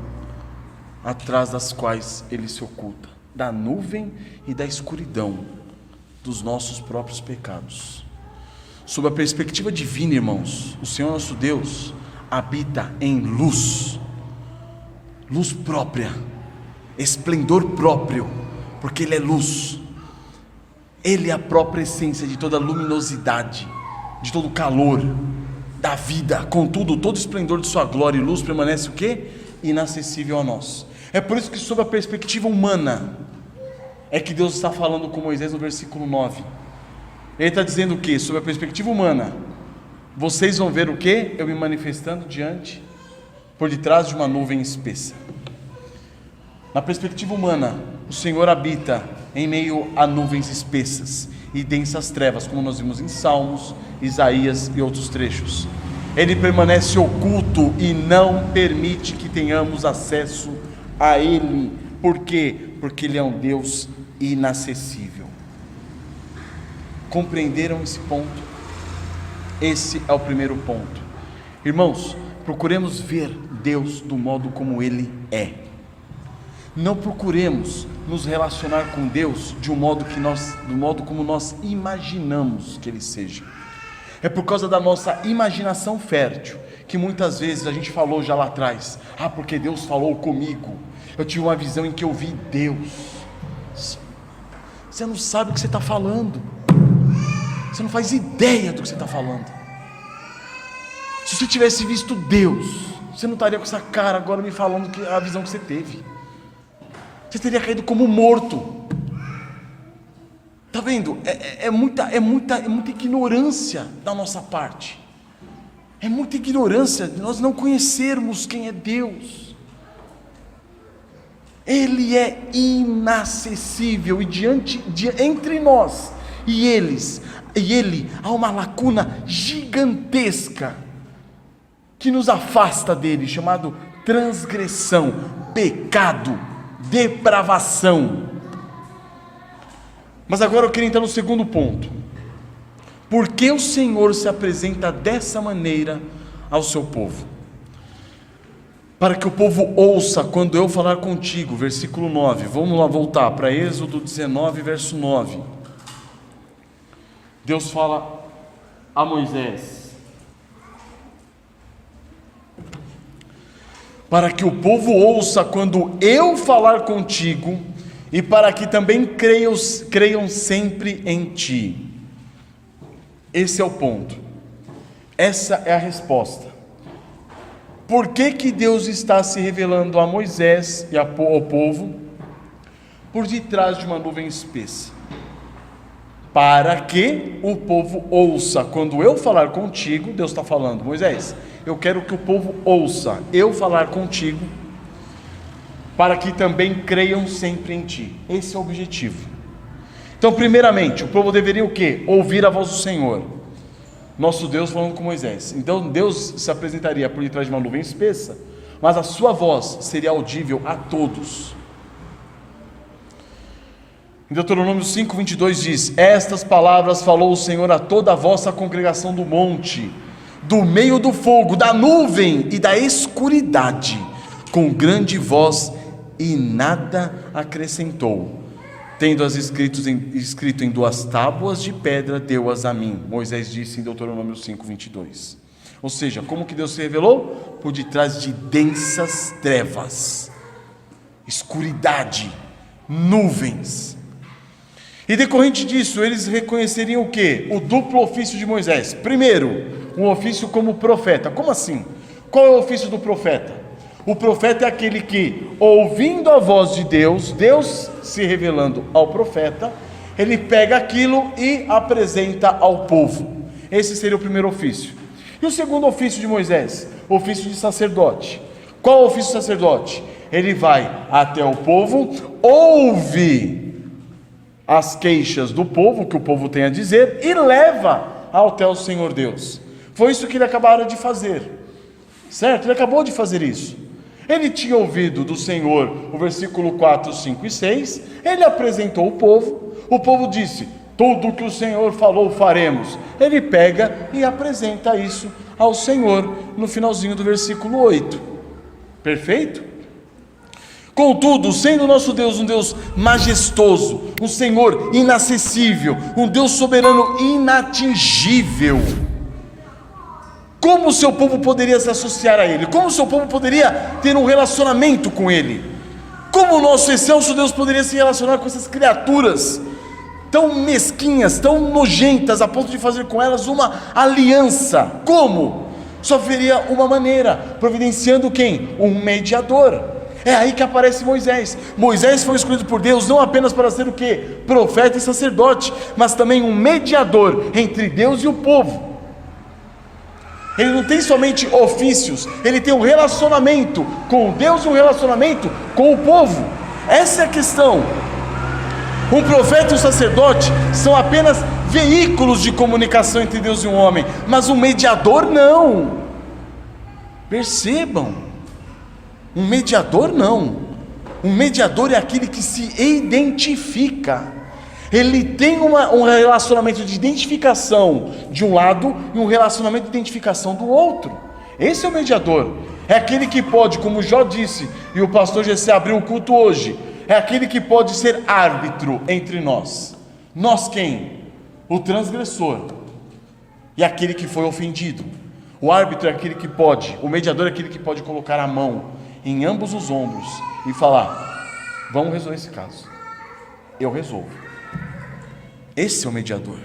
atrás das quais Ele se oculta, da nuvem e da escuridão dos nossos próprios pecados. Sob a perspectiva divina, irmãos, o Senhor nosso Deus habita em luz, luz própria, esplendor próprio, porque Ele é luz. Ele é a própria essência de toda luminosidade, de todo calor da vida. Contudo, todo esplendor de sua glória e luz permanece o quê? Inacessível a nós. É por isso que, sob a perspectiva humana, é que Deus está falando com Moisés no versículo 9. Ele está dizendo o quê? Sob a perspectiva humana, vocês vão ver o quê? Eu me manifestando por detrás de uma nuvem espessa. Na perspectiva humana, o Senhor habita em meio a nuvens espessas e densas trevas, como nós vimos em Salmos, Isaías e outros trechos. Ele permanece oculto e não permite que tenhamos acesso a Ele. Por quê? Porque Ele é um Deus inacessível. Compreenderam esse ponto? Esse é o primeiro ponto. Irmãos, procuremos ver Deus do modo como Ele é. Não procuremos nos relacionar com Deus do modo como nós imaginamos que Ele seja. É por causa da nossa imaginação fértil que muitas vezes a gente falou já lá atrás: ah, porque Deus falou comigo, eu tive uma visão em que eu vi Deus. Você não sabe o que você está falando, você não faz ideia do que você está falando. Se você tivesse visto Deus, você não estaria com essa cara agora me falando que a visão que você teve. Você teria caído como morto. Está vendo? É muita ignorância da nossa parte. É muita ignorância de nós não conhecermos quem é Deus. Ele é inacessível, e entre nós e ele há uma lacuna gigantesca que nos afasta dele, chamado transgressão, pecado, depravação. Mas agora eu queria entrar no segundo ponto. Por que o Senhor se apresenta dessa maneira ao seu povo? Para que o povo ouça quando eu falar contigo, versículo 9. Vamos lá voltar para Êxodo 19, verso 9. Deus fala a Moisés: para que o povo ouça quando eu falar contigo, e para que também creiam sempre em ti. Esse é o ponto, essa é a resposta. Por que Deus está se revelando a Moisés e ao povo por detrás de uma nuvem espessa? Para que o povo ouça quando eu falar contigo. Deus está falando: Moisés, eu quero que o povo ouça eu falar contigo, para que também creiam sempre em ti. Esse é o objetivo. Então, primeiramente, o povo deveria o quê? Ouvir a voz do Senhor, nosso Deus, falando com Moisés. Então Deus se apresentaria por detrás de uma nuvem espessa, mas a sua voz seria audível a todos. Em Deuteronômio 5:22 diz: estas palavras falou o Senhor a toda a vossa congregação do monte, do meio do fogo, da nuvem e da escuridade, com grande voz, e nada acrescentou. Tendo-as escrito em 2 tábuas de pedra, deu-as a mim. Moisés disse em Deuteronômio 5:22. Ou seja, como que Deus se revelou? Por detrás de densas trevas, escuridade, nuvens. E decorrente disso, eles reconheceriam o quê? O duplo ofício de Moisés. Primeiro, um ofício como profeta. Como assim? Qual é o ofício do profeta? O profeta é aquele que, ouvindo a voz de Deus, Deus se revelando ao profeta, ele pega aquilo e apresenta ao povo. Esse seria o primeiro ofício. E o segundo ofício de Moisés? O ofício de sacerdote. Qual é o ofício de sacerdote? Ele vai até o povo, ouve as queixas do povo, que o povo tem a dizer, e leva até o Senhor Deus. Foi isso que ele acabaram de fazer, certo? Ele acabou de fazer isso. Ele tinha ouvido do Senhor o versículo 4, 5 e 6, ele apresentou o povo disse: tudo o que o Senhor falou faremos. Ele pega e apresenta isso ao Senhor no finalzinho do versículo 8, perfeito? Contudo, sendo nosso Deus um Deus majestoso, um Senhor inacessível, um Deus soberano inatingível, como o seu povo poderia se associar a Ele? Como o seu povo poderia ter um relacionamento com Ele? Como o nosso excelso Deus poderia se relacionar com essas criaturas tão mesquinhas, tão nojentas, a ponto de fazer com elas uma aliança? Como? Só haveria uma maneira, providenciando quem? Um mediador. É aí que aparece Moisés. Moisés foi escolhido por Deus não apenas para ser o quê? Profeta e sacerdote, mas também um mediador entre Deus e o povo. Ele não tem somente ofícios, ele tem um relacionamento com Deus e um relacionamento com o povo. Essa é a questão. Um profeta e um sacerdote são apenas veículos de comunicação entre Deus e um homem, mas um mediador não. Percebam, um mediador não. Um mediador é aquele que se identifica. Ele tem um relacionamento de identificação de um lado e um relacionamento de identificação do outro. Esse é o mediador. É aquele que pode, como Jó disse, e o pastor Gessé abriu o culto hoje, é aquele que pode ser árbitro entre nós. Nós quem? O transgressor e aquele que foi ofendido. O árbitro é aquele que pode, o mediador é aquele que pode colocar a mão em ambos os ombros e falar: vamos resolver esse caso, eu resolvo. Esse é o mediador.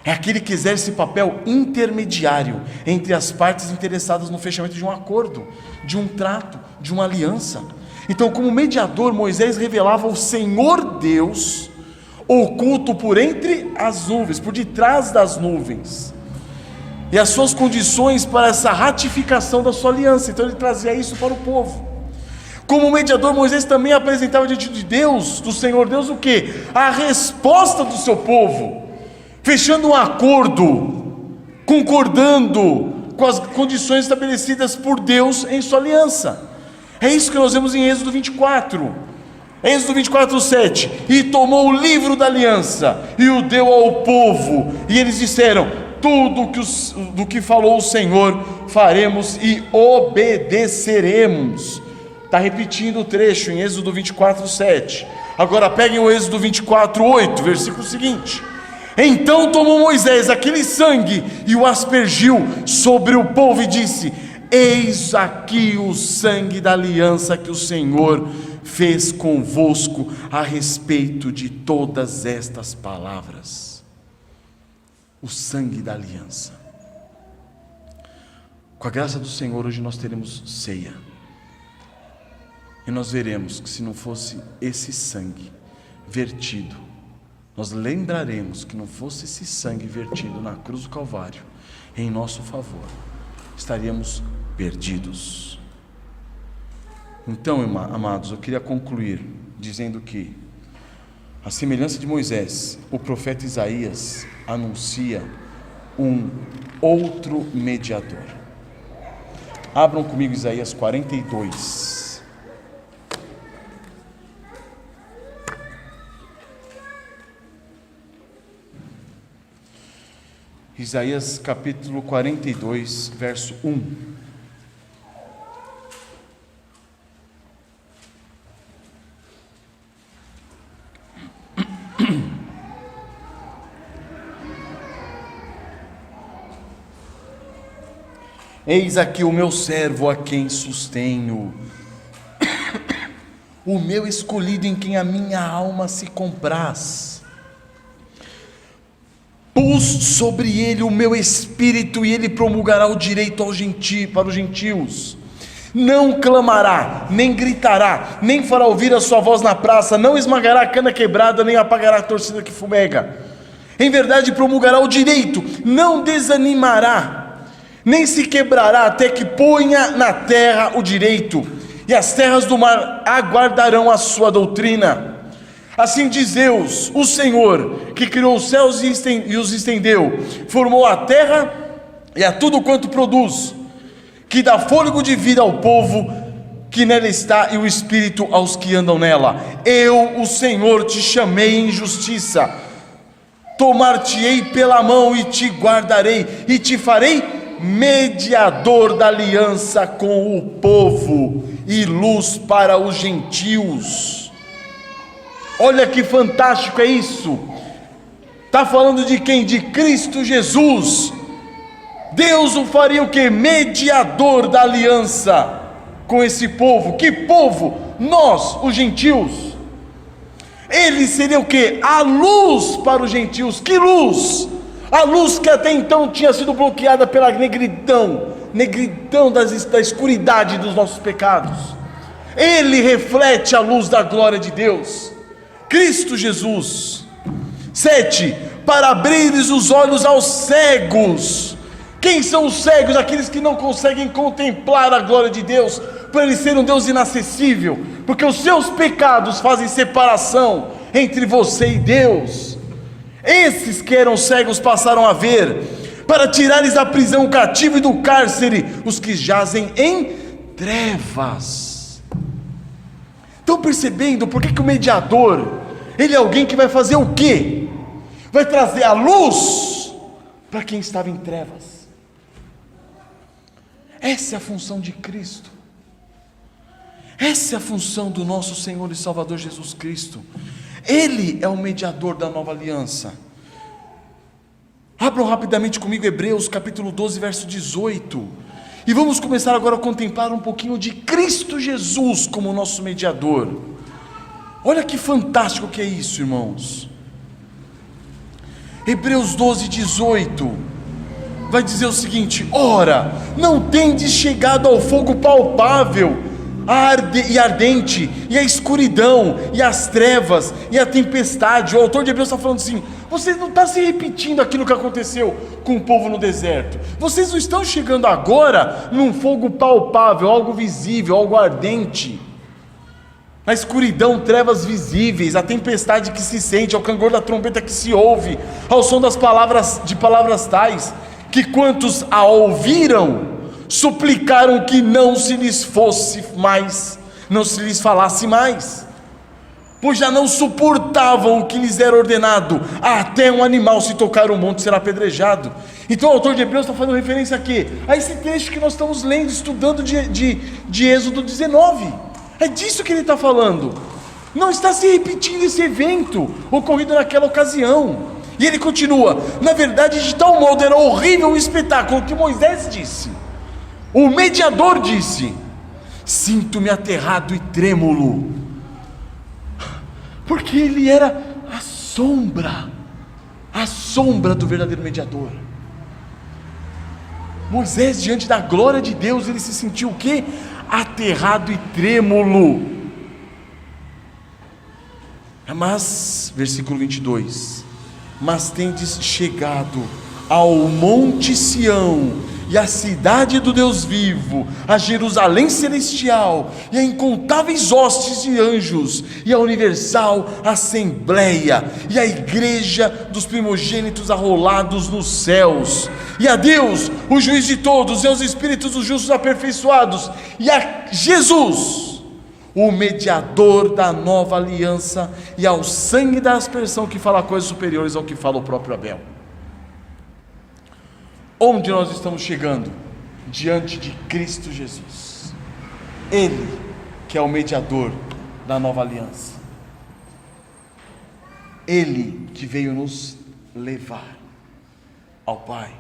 É aquele que exerce papel intermediário entre as partes interessadas no fechamento de um acordo, de um trato, de uma aliança. Então, como mediador, Moisés revelava o Senhor Deus oculto por entre as nuvens, por detrás das nuvens, e as suas condições para essa ratificação da sua aliança. Então ele trazia isso para o povo. Como mediador, Moisés também apresentava diante de Deus, do Senhor Deus, o que? A resposta do seu povo, fechando um acordo, concordando com as condições estabelecidas por Deus em sua aliança. É isso que nós vemos em Êxodo 24. Êxodo 24, 7. E tomou o livro da aliança e o deu ao povo, e eles disseram: tudo do que falou o Senhor faremos e obedeceremos. Está repetindo o trecho em Êxodo 24, 7. Agora peguem o Êxodo 24, 8, versículo seguinte. Então tomou Moisés aquele sangue e o aspergiu sobre o povo e disse: eis aqui o sangue da aliança que o Senhor fez convosco a respeito de todas estas palavras. O sangue da aliança. Com a graça do Senhor, hoje nós teremos ceia, e nós veremos que se não fosse esse sangue vertido, nós lembraremos que não fosse esse sangue vertido na cruz do Calvário em nosso favor, estaríamos perdidos. Então, amados, eu queria concluir dizendo que, a semelhança de Moisés, o profeta Isaías anuncia um outro mediador. Abram comigo Isaías 42. Isaías capítulo 42, verso 1. Eis aqui o meu servo a quem sustenho, o meu escolhido em quem a minha alma se compraz. Pus sobre ele o meu espírito e ele promulgará o direito para os gentios. Não clamará, nem gritará, nem fará ouvir a sua voz na praça, não esmagará a cana quebrada, nem apagará a torcida que fumega. Em verdade promulgará o direito, não desanimará, nem se quebrará até que ponha na terra o direito, e as terras do mar aguardarão a sua doutrina. Assim diz Deus, o Senhor, que criou os céus e os estendeu, formou a terra e a tudo quanto produz, que dá fôlego de vida ao povo que nela está e o espírito aos que andam nela. Eu, o Senhor, te chamei em justiça, tomar-te-ei pela mão e te guardarei, e te farei mediador da aliança com o povo e luz para os gentios. Olha que fantástico é isso. Está falando de quem? De Cristo Jesus. Deus o faria o que? Mediador da aliança com esse povo. Que povo? Nós, os gentios. Ele seria o que? A luz para os gentios. Que luz? A luz que até então tinha sido bloqueada pela negridão da escuridade dos nossos pecados. Ele reflete a luz da glória de Deus, Cristo Jesus. 7. Para abrires os olhos aos cegos. Quem são os cegos? Aqueles que não conseguem contemplar a glória de Deus, por Ele ser um Deus inacessível, porque os seus pecados fazem separação entre você e Deus. Esses que eram cegos passaram a ver, para tirares da prisão o cativo e do cárcere os que jazem em trevas. Estão percebendo por que o mediador, ele é alguém que vai fazer o quê? Vai trazer a luz para quem estava em trevas. Essa é a função de Cristo. Essa é a função do nosso Senhor e Salvador Jesus Cristo. Ele é o mediador da nova aliança. Abram rapidamente comigo Hebreus capítulo 12, verso 18. E vamos começar agora a contemplar um pouquinho de Cristo Jesus como nosso mediador. Olha que fantástico que é isso, irmãos. Hebreus 12, 18 vai dizer o seguinte: ora, não tendes chegado ao fogo palpável e ardente, e a escuridão, e as trevas, e a tempestade. O autor de Hebreus está falando assim: vocês não estão se repetindo aquilo que aconteceu com o povo no deserto. Vocês não estão chegando agora num fogo palpável, algo visível, algo ardente. A escuridão, trevas visíveis, a tempestade que se sente, ao clangor da trombeta que se ouve, ao som das palavras tais, que quantos a ouviram, suplicaram que não se lhes falasse mais, pois já não suportavam o que lhes era ordenado, até um animal se tocar o monte será apedrejado. Então o autor de Hebreus está fazendo referência a quê? A esse texto que nós estamos lendo, estudando de Êxodo 19, é disso que ele está falando. Não está se repetindo esse evento ocorrido naquela ocasião. E ele continua: na verdade, de tal modo era horrível o espetáculo que Moisés disse, o mediador disse: sinto-me aterrado e trêmulo, porque ele era a sombra do verdadeiro mediador. Moisés, diante da glória de Deus, ele se sentiu o quê? Aterrado e trêmulo. Mas, versículo 22, mas tendes chegado ao monte Sião, e a cidade do Deus vivo, a Jerusalém celestial, e a incontáveis hostes de anjos, e a universal assembleia, e a igreja dos primogênitos arrolados nos céus, e a Deus, o juiz de todos, e aos espíritos dos justos aperfeiçoados, e a Jesus, o mediador da nova aliança, e ao sangue da aspersão que fala coisas superiores ao que fala o próprio Abel. Onde nós estamos chegando? Diante de Cristo Jesus, Ele que é o mediador da nova aliança, Ele que veio nos levar ao Pai.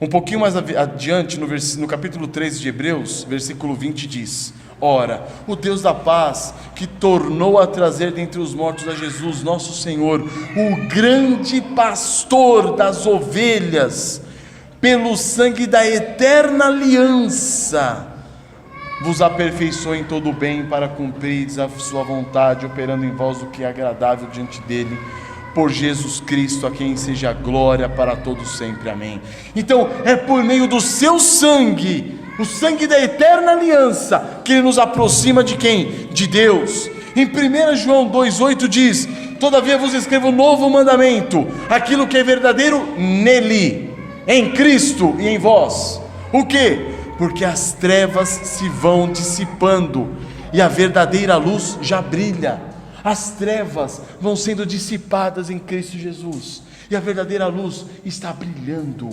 Um pouquinho mais adiante, no capítulo 13 de Hebreus, versículo 20 diz: ora, o Deus da paz, que tornou a trazer dentre os mortos a Jesus, nosso Senhor, o grande pastor das ovelhas, pelo sangue da eterna aliança, vos aperfeiçoou em todo o bem, para cumprirdes a sua vontade, operando em vós o que é agradável diante dele, por Jesus Cristo, a quem seja glória para todos sempre. Amém. Então é por meio do seu sangue, o sangue da eterna aliança, que ele nos aproxima de quem? De Deus. Em 1 João 2,8 diz: todavia vos escrevo um novo mandamento, aquilo que é verdadeiro nele, em Cristo e em vós. O que? Porque as trevas se vão dissipando e a verdadeira luz já brilha. As trevas vão sendo dissipadas em Cristo Jesus, e a verdadeira luz está brilhando.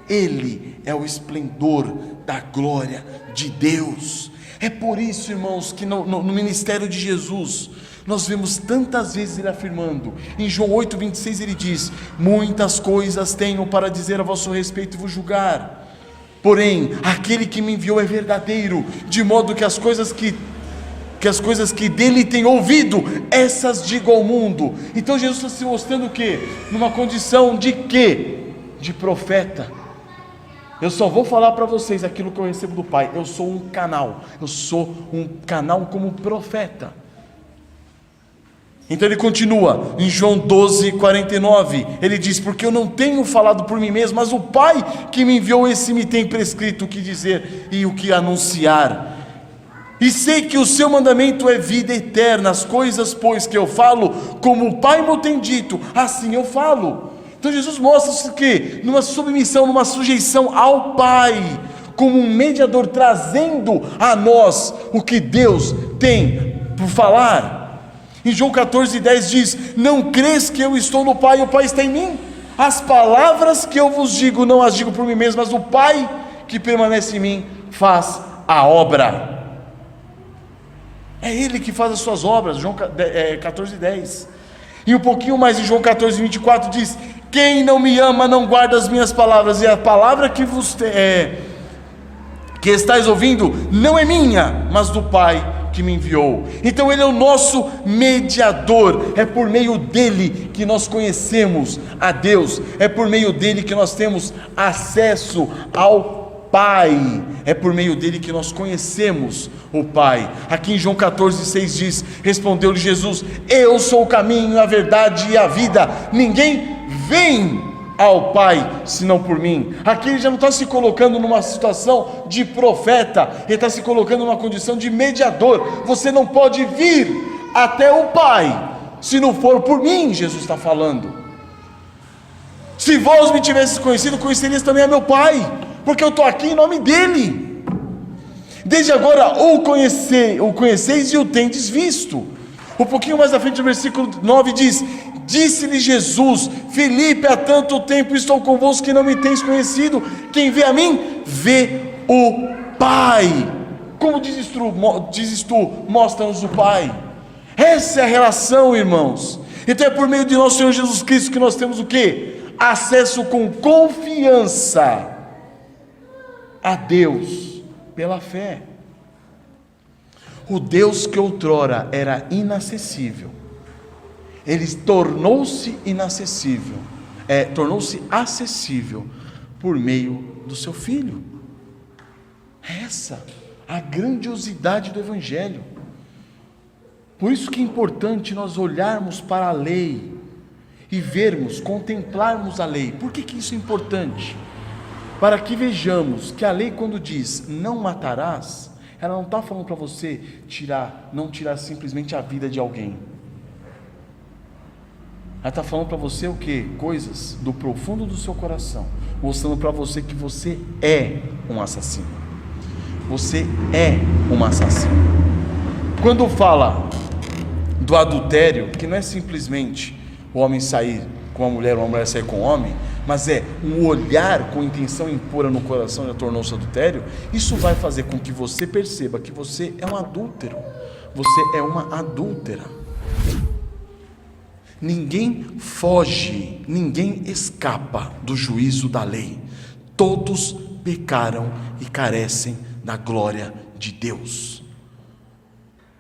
Ele é o esplendor da glória de Deus. É por isso, irmãos, que no ministério de Jesus, nós vemos tantas vezes ele afirmando, em João 8,26 ele diz: muitas coisas tenho para dizer a vosso respeito e vos julgar, porém aquele que me enviou é verdadeiro, de modo que as coisas que dele tem ouvido, essas digo ao mundo. Então Jesus está se mostrando o quê? Numa condição de quê? De profeta. Eu só vou falar para vocês aquilo que eu recebo do Pai. Eu sou um canal como profeta. Então ele continua, em João 12,49, ele diz: porque eu não tenho falado por mim mesmo, mas o Pai que me enviou, esse me tem prescrito o que dizer e o que anunciar. E sei que o seu mandamento é vida eterna. As coisas, pois, que eu falo, como o Pai me tem dito, assim eu falo. Então Jesus mostra-se que numa submissão, numa sujeição ao Pai, como um mediador, trazendo a nós o que Deus tem por falar. Em João 14,10 diz: não crês que eu estou no Pai e o Pai está em mim? As palavras que eu vos digo, não as digo por mim mesmo, mas o Pai que permanece em mim faz a obra. É Ele que faz as suas obras. João 14,10. E um pouquinho mais, em João 14,24 diz: Quem não me ama não guarda as minhas palavras, e a palavra que que estáis ouvindo não é minha, mas do Pai que me enviou. Então ele é o nosso mediador, é por meio dele que nós conhecemos a Deus, é por meio dele que nós temos acesso ao Pai, é por meio dele que nós conhecemos o Pai. Aqui em João 14,6 diz: respondeu-lhe Jesus: eu sou o caminho, a verdade e a vida, ninguém vem ao Pai senão por mim. Aqui ele já não está se colocando numa situação de profeta, ele está se colocando numa condição de mediador. Você não pode vir até o Pai se não for por mim, Jesus está falando. Se vós me tivesses conhecido, conhecerias também a meu Pai, porque eu estou aqui em nome dele. Desde agora o conheceis e o tendes visto. Um pouquinho mais à frente, no versículo 9 diz: disse-lhe Jesus: Filipe, há tanto tempo estou convosco que não me tens conhecido. Quem vê a mim, vê o Pai. Como dizes tu, mostra-nos o Pai. Essa é a relação, irmãos. Então é por meio de nosso Senhor Jesus Cristo que nós temos o quê? Acesso com confiança a Deus pela fé. O Deus que outrora era inacessível, ele tornou-se inacessível, tornou-se acessível por meio do seu Filho. Essa a grandiosidade do Evangelho. Por isso que é importante nós olharmos para a lei e vermos, contemplarmos a lei. Por que isso é importante? Para que vejamos que a lei, quando diz não matarás, ela não está falando para você não tirar simplesmente a vida de alguém. Ela está falando para você o quê? Coisas do profundo do seu coração, mostrando para você que você é um assassino. Você é um assassino. Quando fala do adultério, que não é simplesmente o homem sair com a mulher ou a mulher sair com o homem, mas é um olhar com intenção impura no coração, já tornou-se adultério. Isso vai fazer com que você perceba que você é um adúltero, você é uma adúltera. Ninguém foge, ninguém escapa do juízo da lei. Todos pecaram e carecem da glória de Deus.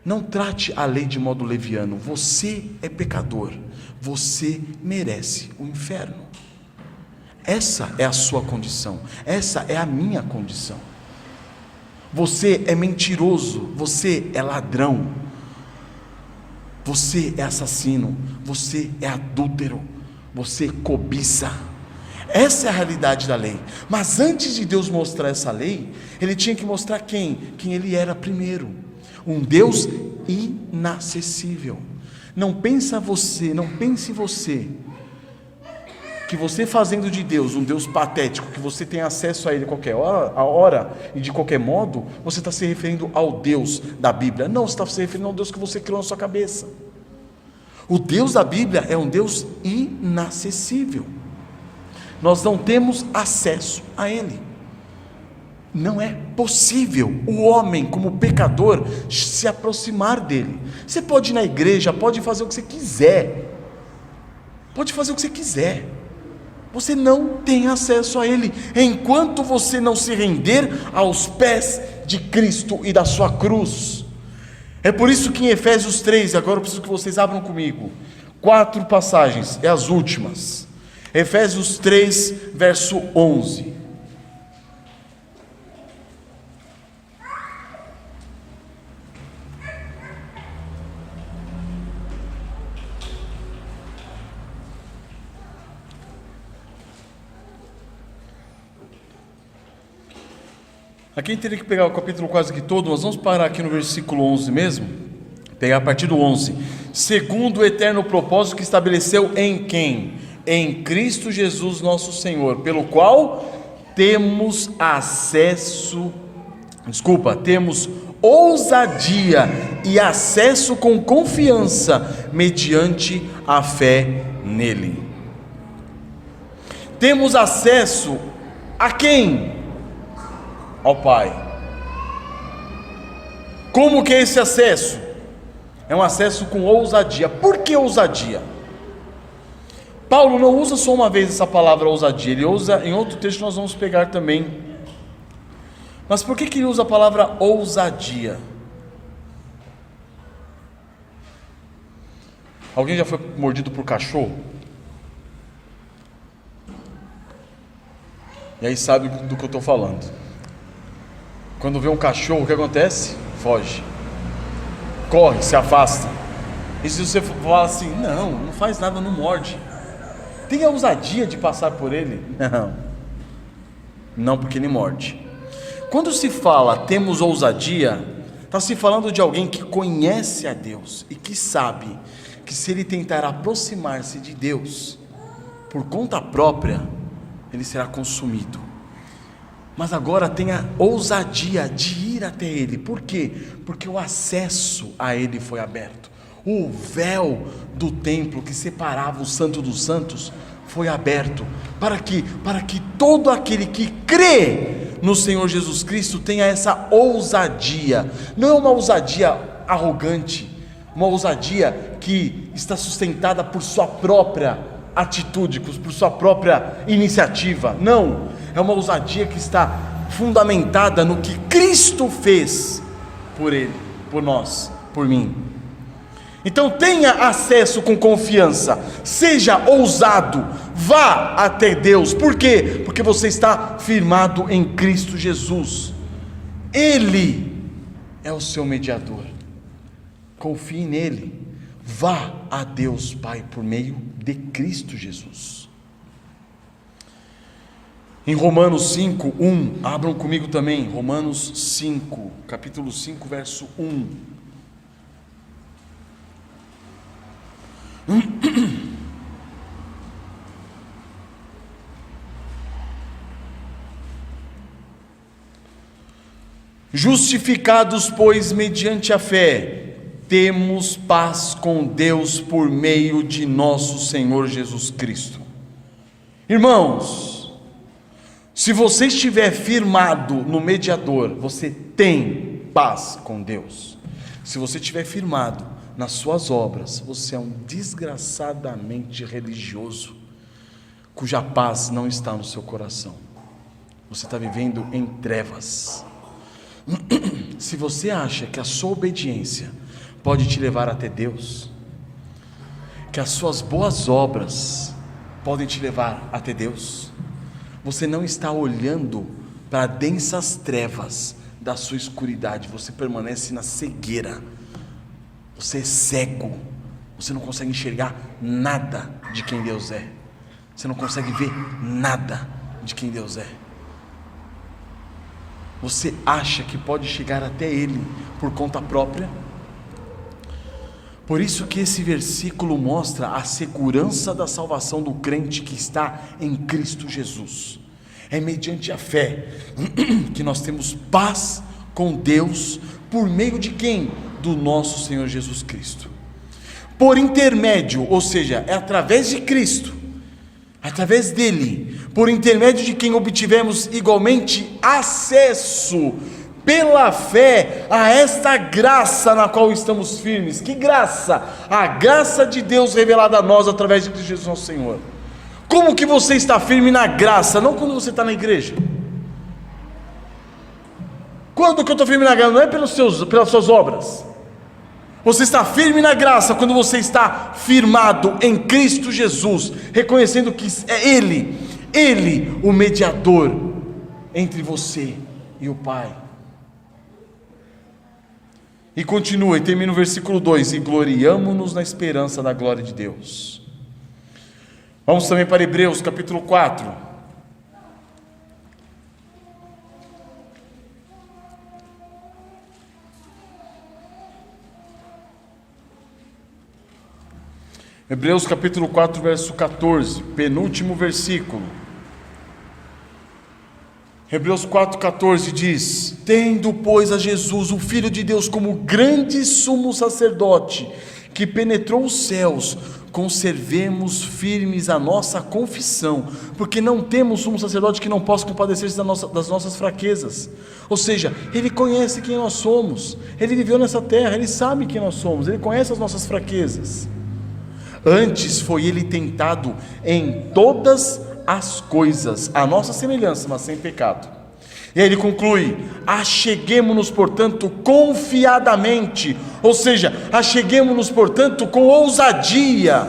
Não trate a lei de modo leviano. Você é pecador, você merece o inferno. Essa é a sua condição, essa é a minha condição. Você é mentiroso, você é ladrão, você é assassino, você é adúltero, você cobiça. Essa é a realidade da lei. Mas antes de Deus mostrar essa lei, ele tinha que mostrar quem ele era primeiro. Um Deus inacessível. Não pense você que você fazendo de Deus um Deus patético, que você tem acesso a Ele a qualquer hora e de qualquer modo, você está se referindo ao Deus da Bíblia. Não, você está se referindo ao Deus que você criou na sua cabeça. O Deus da Bíblia é um Deus inacessível. Nós não temos acesso a Ele. Não é possível o homem, como pecador, se aproximar dele. Você pode ir na igreja, pode fazer o que você quiser, você não tem acesso a Ele, enquanto você não se render aos pés de Cristo e da sua cruz. É por isso que em Efésios 3, agora eu preciso que vocês abram comigo, 4 passagens, é as últimas. Efésios 3, verso 11. Aqui teria que pegar o capítulo quase que todo, nós vamos parar aqui no versículo 11 mesmo, pegar a partir do 11. Segundo o eterno propósito que estabeleceu em quem? Em Cristo Jesus nosso Senhor, pelo qual temos temos ousadia e acesso com confiança, mediante a fé nele. Temos acesso a quem? Ao Pai. Como que é esse acesso? É um acesso com ousadia. Por que ousadia? Paulo não usa só uma vez essa palavra ousadia, ele usa em outro texto que nós vamos pegar também. Mas por que ele usa a palavra ousadia? Alguém já foi mordido por cachorro? E aí sabe do que eu estou falando. Quando vê um cachorro, o que acontece? Foge, corre, se afasta. E se você fala assim, não faz nada, não morde, tem a ousadia de passar por ele? Não, porque ele morde. Quando se fala temos ousadia, está se falando de alguém que conhece a Deus e que sabe que se ele tentar aproximar-se de Deus por conta própria, ele será consumido. Mas agora tem a ousadia de ir até Ele. Por quê? Porque o acesso a Ele foi aberto. O véu do templo que separava o Santo dos Santos foi aberto. Para que todo aquele que crê no Senhor Jesus Cristo tenha essa ousadia. Não é uma ousadia arrogante, uma ousadia que está sustentada por sua própria atitude, por sua própria iniciativa. Não, é uma ousadia que está fundamentada no que Cristo fez por ele, por nós, por mim. Então tenha acesso com confiança, seja ousado, vá até Deus. Por quê? Porque você está firmado em Cristo Jesus. Ele é o seu mediador. Confie nele. Vá a Deus Pai por meio de Cristo Jesus. Em Romanos 5:1, abram comigo também, Romanos 5, capítulo 5, verso 1. Justificados, pois, mediante a fé, temos paz com Deus por meio de nosso Senhor Jesus Cristo. Irmãos, se você estiver firmado no mediador, você tem paz com Deus. Se você estiver firmado nas suas obras, você é um desgraçadamente religioso, cuja paz não está no seu coração. Você está vivendo em trevas. Se você acha que a sua obediência pode te levar até Deus, que as suas boas obras podem te levar até Deus, você não está olhando para densas trevas da sua escuridade, você permanece na cegueira, você é cego, você não consegue enxergar nada de quem Deus é, você não consegue ver nada de quem Deus é. Você acha que pode chegar até Ele por conta própria? Por isso que esse versículo mostra a segurança da salvação do crente que está em Cristo Jesus. É mediante a fé que nós temos paz com Deus, por meio de quem? Do nosso Senhor Jesus Cristo. Por intermédio, ou seja, é através de Cristo, através dele, por intermédio de quem obtivemos igualmente acesso pela fé a esta graça na qual estamos firmes. Que graça? A graça de Deus revelada a nós através de Cristo Jesus nosso Senhor. Como que você está firme na graça? Não quando você está na igreja. Quando que eu estou firme na graça? Não é pelas suas obras. Você está firme na graça quando você está firmado em Cristo Jesus, reconhecendo que é Ele o mediador entre você e o Pai. E continua, e termina o versículo 2: e gloriamo-nos na esperança da glória de Deus. Vamos também para Hebreus capítulo 4. Hebreus capítulo 4, verso 14, penúltimo versículo. Hebreus 4,14 diz: tendo, pois, a Jesus, o Filho de Deus, como grande sumo sacerdote, que penetrou os céus, conservemos firmes a nossa confissão, porque não temos sumo sacerdote que não possa compadecer-se das nossas fraquezas. Ou seja, Ele conhece quem nós somos, Ele viveu nessa terra, Ele sabe quem nós somos, Ele conhece as nossas fraquezas. Antes foi ele tentado em todas as coisas, a nossa semelhança, mas sem pecado. E aí ele conclui: acheguemo-nos, portanto, confiadamente, ou seja, acheguemo-nos, portanto, com ousadia,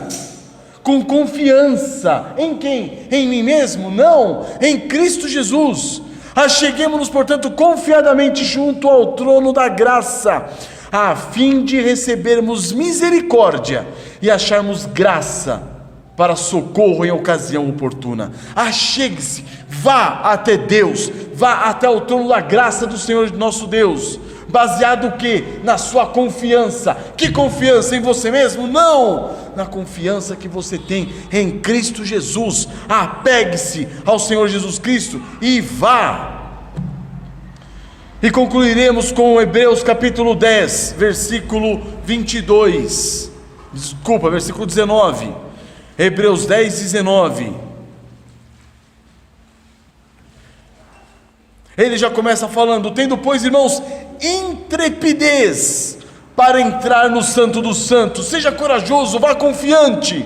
com confiança. Em quem? Em mim mesmo? Não, em Cristo Jesus. Acheguemo-nos, portanto, confiadamente junto ao trono da graça, a fim de recebermos misericórdia e acharmos graça para socorro em ocasião oportuna. Achegue-se, vá até Deus, vá até o trono da graça do Senhor nosso Deus, baseado o quê? Na sua confiança. Que confiança? Em você mesmo? Não, na confiança que você tem em Cristo Jesus. Apegue-se ao Senhor Jesus Cristo e vá. E concluiremos com Hebreus capítulo 10, versículo 22, versículo 19, Hebreus 10, 19, ele já começa falando: tendo, pois, irmãos, intrepidez para entrar no Santo dos Santos, seja corajoso, vá confiante,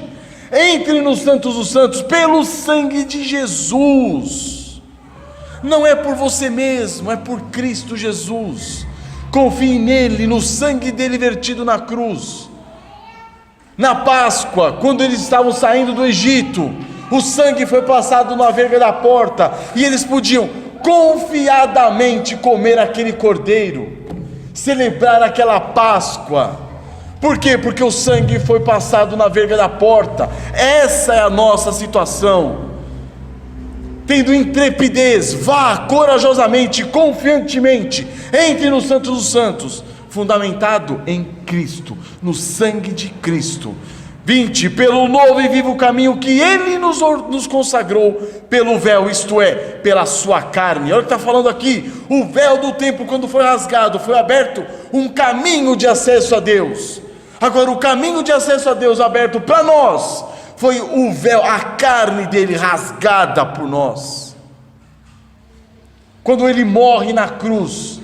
entre no Santo dos Santos, pelo sangue de Jesus. Não é por você mesmo, é por Cristo Jesus. Confie nele, no sangue dele vertido na cruz. Na Páscoa, quando eles estavam saindo do Egito, o sangue foi passado na verga da porta, e eles podiam confiadamente comer aquele cordeiro, celebrar aquela Páscoa. Por quê? Porque o sangue foi passado na verga da porta. Essa é a nossa situação. Tendo intrepidez, vá corajosamente, confiantemente, entre no Santo dos Santos, fundamentado em Cristo, no sangue de Cristo. 20, pelo novo e vivo caminho que Ele nos consagrou, pelo véu, isto é, pela sua carne. Olha o que está falando aqui: o véu do templo, quando foi rasgado, foi aberto um caminho de acesso a Deus. Agora, o caminho de acesso a Deus aberto para nós, foi o véu, a carne dele rasgada por nós. Quando ele morre na cruz,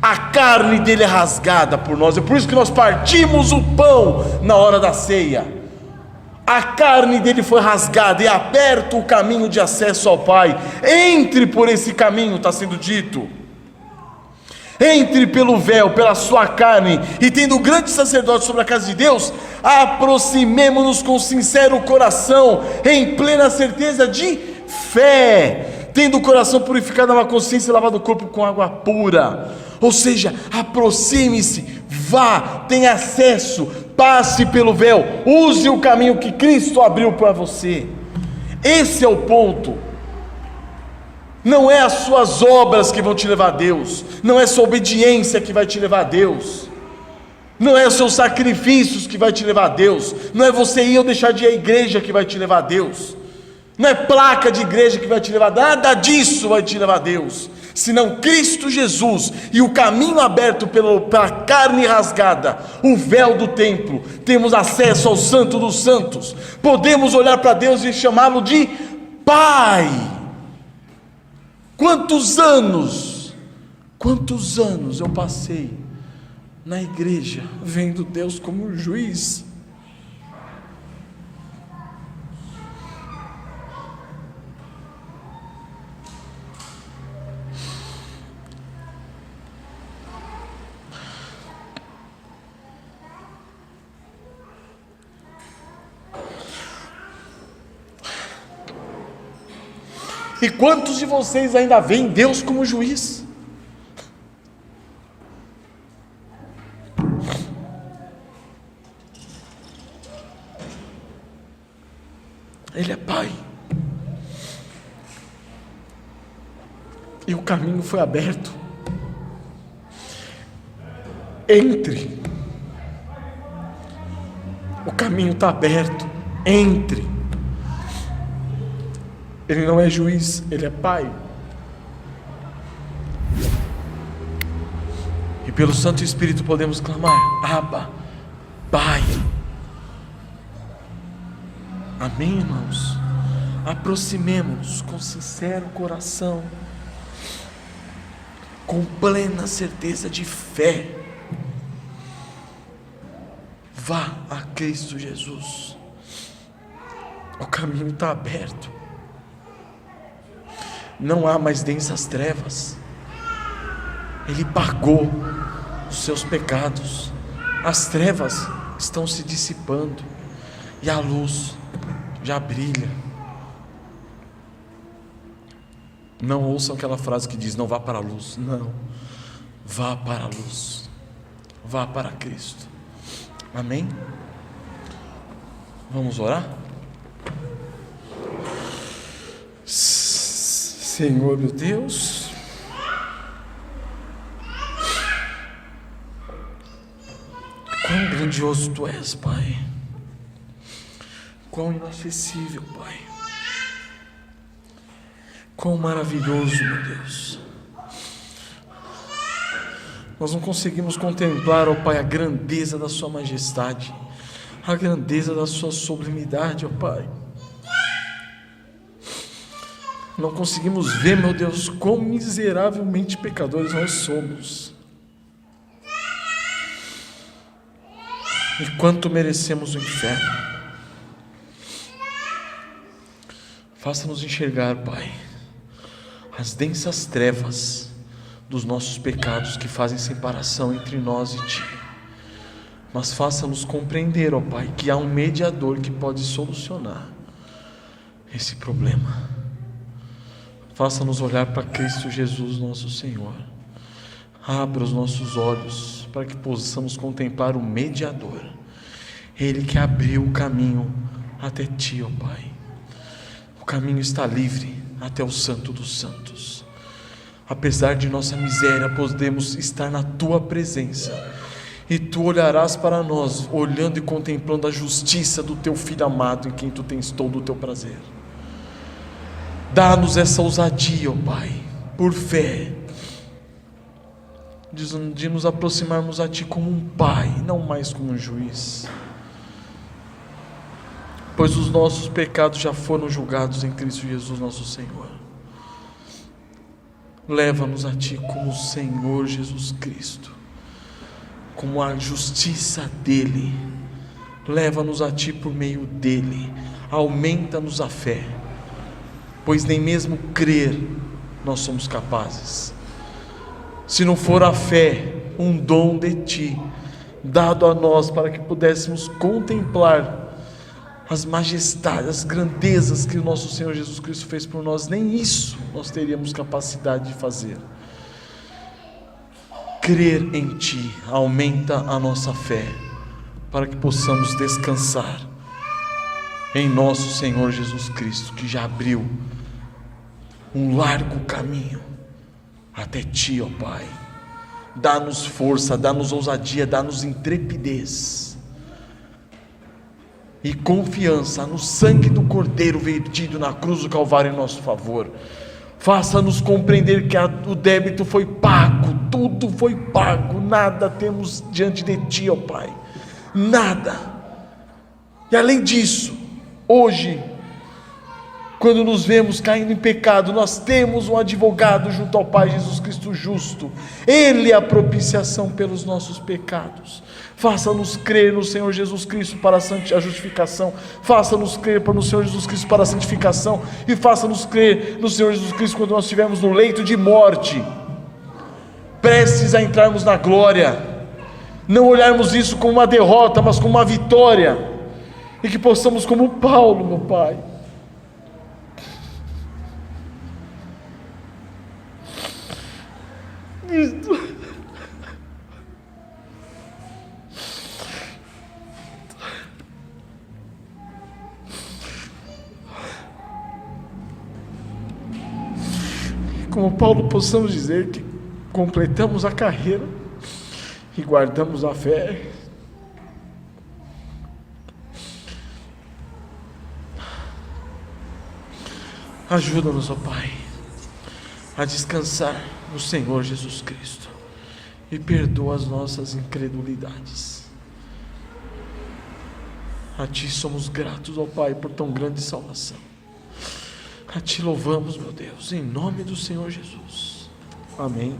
a carne dele é rasgada por nós. É por isso que nós partimos o pão na hora da ceia. A carne dele foi rasgada e aberto o caminho de acesso ao Pai. Entre por esse caminho, está sendo dito. Entre pelo véu, pela sua carne, e tendo o grande sacerdote sobre a casa de Deus, aproximemo-nos com sincero coração, em plena certeza de fé, tendo o coração purificado, uma consciência, e lavado o corpo com água pura. Ou seja, aproxime-se, vá, tenha acesso, passe pelo véu, use o caminho que Cristo abriu para você. Esse é o ponto. Não é as suas obras que vão te levar a Deus, não é sua obediência que vai te levar a Deus, não é os seus sacrifícios que vai te levar a Deus, não é você ir ou deixar de ir à igreja que vai te levar a Deus, não é placa de igreja que vai te levar a Deus, nada disso vai te levar a Deus, senão Cristo Jesus e o caminho aberto pela carne rasgada, o véu do templo. Temos acesso ao Santo dos Santos, podemos olhar para Deus e chamá-lo de Pai. Quantos anos eu passei na igreja vendo Deus como um juiz? E quantos de vocês ainda veem Deus como juiz? Ele é Pai. E o caminho foi aberto. Entre. O caminho está aberto. Entre. Ele não é juiz, ele é Pai. E pelo Santo Espírito podemos clamar: Abba, Pai. Amém, irmãos? Aproximemo-nos com sincero coração, com plena certeza de fé. Vá a Cristo Jesus. O caminho está aberto. Não há mais densas trevas. Ele pagou os seus pecados. As trevas estão se dissipando e a luz já brilha. Não ouçam aquela frase que diz: não vá para a luz. Não, vá para a luz. Vá para Cristo. Amém? Vamos orar? Senhor meu Deus, quão grandioso Tu és, Pai. Quão inacessível, Pai. Quão maravilhoso, meu Deus. Nós não conseguimos contemplar, ó Pai, a grandeza da Sua majestade, a grandeza da Sua sublimidade, ó Pai. Não conseguimos ver, meu Deus, quão miseravelmente pecadores nós somos. E quanto merecemos o inferno. Faça-nos enxergar, Pai, as densas trevas dos nossos pecados que fazem separação entre nós e Ti. Mas faça-nos compreender, ó Pai, que há um mediador que pode solucionar esse problema. Faça-nos olhar para Cristo Jesus, nosso Senhor. Abra os nossos olhos para que possamos contemplar o mediador, Ele que abriu o caminho até Ti, ó Pai. O caminho está livre até o Santo dos Santos. Apesar de nossa miséria, podemos estar na Tua presença, e Tu olharás para nós, olhando e contemplando a justiça do Teu Filho amado, em quem Tu tens todo o Teu prazer. Dá-nos essa ousadia, ó Pai, por fé, de nos aproximarmos a Ti como um Pai, não mais como um juiz, pois os nossos pecados já foram julgados em Cristo Jesus, nosso Senhor. Leva-nos a Ti como o Senhor Jesus Cristo, como a justiça dEle. Leva-nos a Ti por meio dEle. Aumenta-nos a fé, pois nem mesmo crer nós somos capazes. Se não for a fé, um dom de Ti, dado a nós para que pudéssemos contemplar as majestades, as grandezas que o nosso Senhor Jesus Cristo fez por nós, nem isso nós teríamos capacidade de fazer. Crer em Ti aumenta a nossa fé, para que possamos descansar em nosso Senhor Jesus Cristo, que já abriu um largo caminho até Ti, ó Pai. Dá-nos força, dá-nos ousadia, dá-nos intrepidez e confiança no sangue do Cordeiro vertido na cruz do Calvário em nosso favor. Faça-nos compreender que o débito foi pago, tudo foi pago, nada temos diante de Ti, ó Pai, nada. E além disso, hoje, quando nos vemos caindo em pecado, nós temos um advogado junto ao Pai, Jesus Cristo justo. Ele é a propiciação pelos nossos pecados. Faça-nos crer no Senhor Jesus Cristo para a justificação. Faça-nos crer no Senhor Jesus Cristo para a santificação. E faça-nos crer no Senhor Jesus Cristo quando nós estivermos no leito de morte, prestes a entrarmos na glória. Não olharmos isso como uma derrota, mas como uma vitória. E que possamos, como Paulo, meu Pai, como Paulo, possamos dizer que completamos a carreira e guardamos a fé. Ajuda-nos, ó Pai, a descansar no Senhor Jesus Cristo, e perdoa as nossas incredulidades. A Ti somos gratos, ó Pai, por tão grande salvação. A Ti louvamos, meu Deus, em nome do Senhor Jesus. Amém.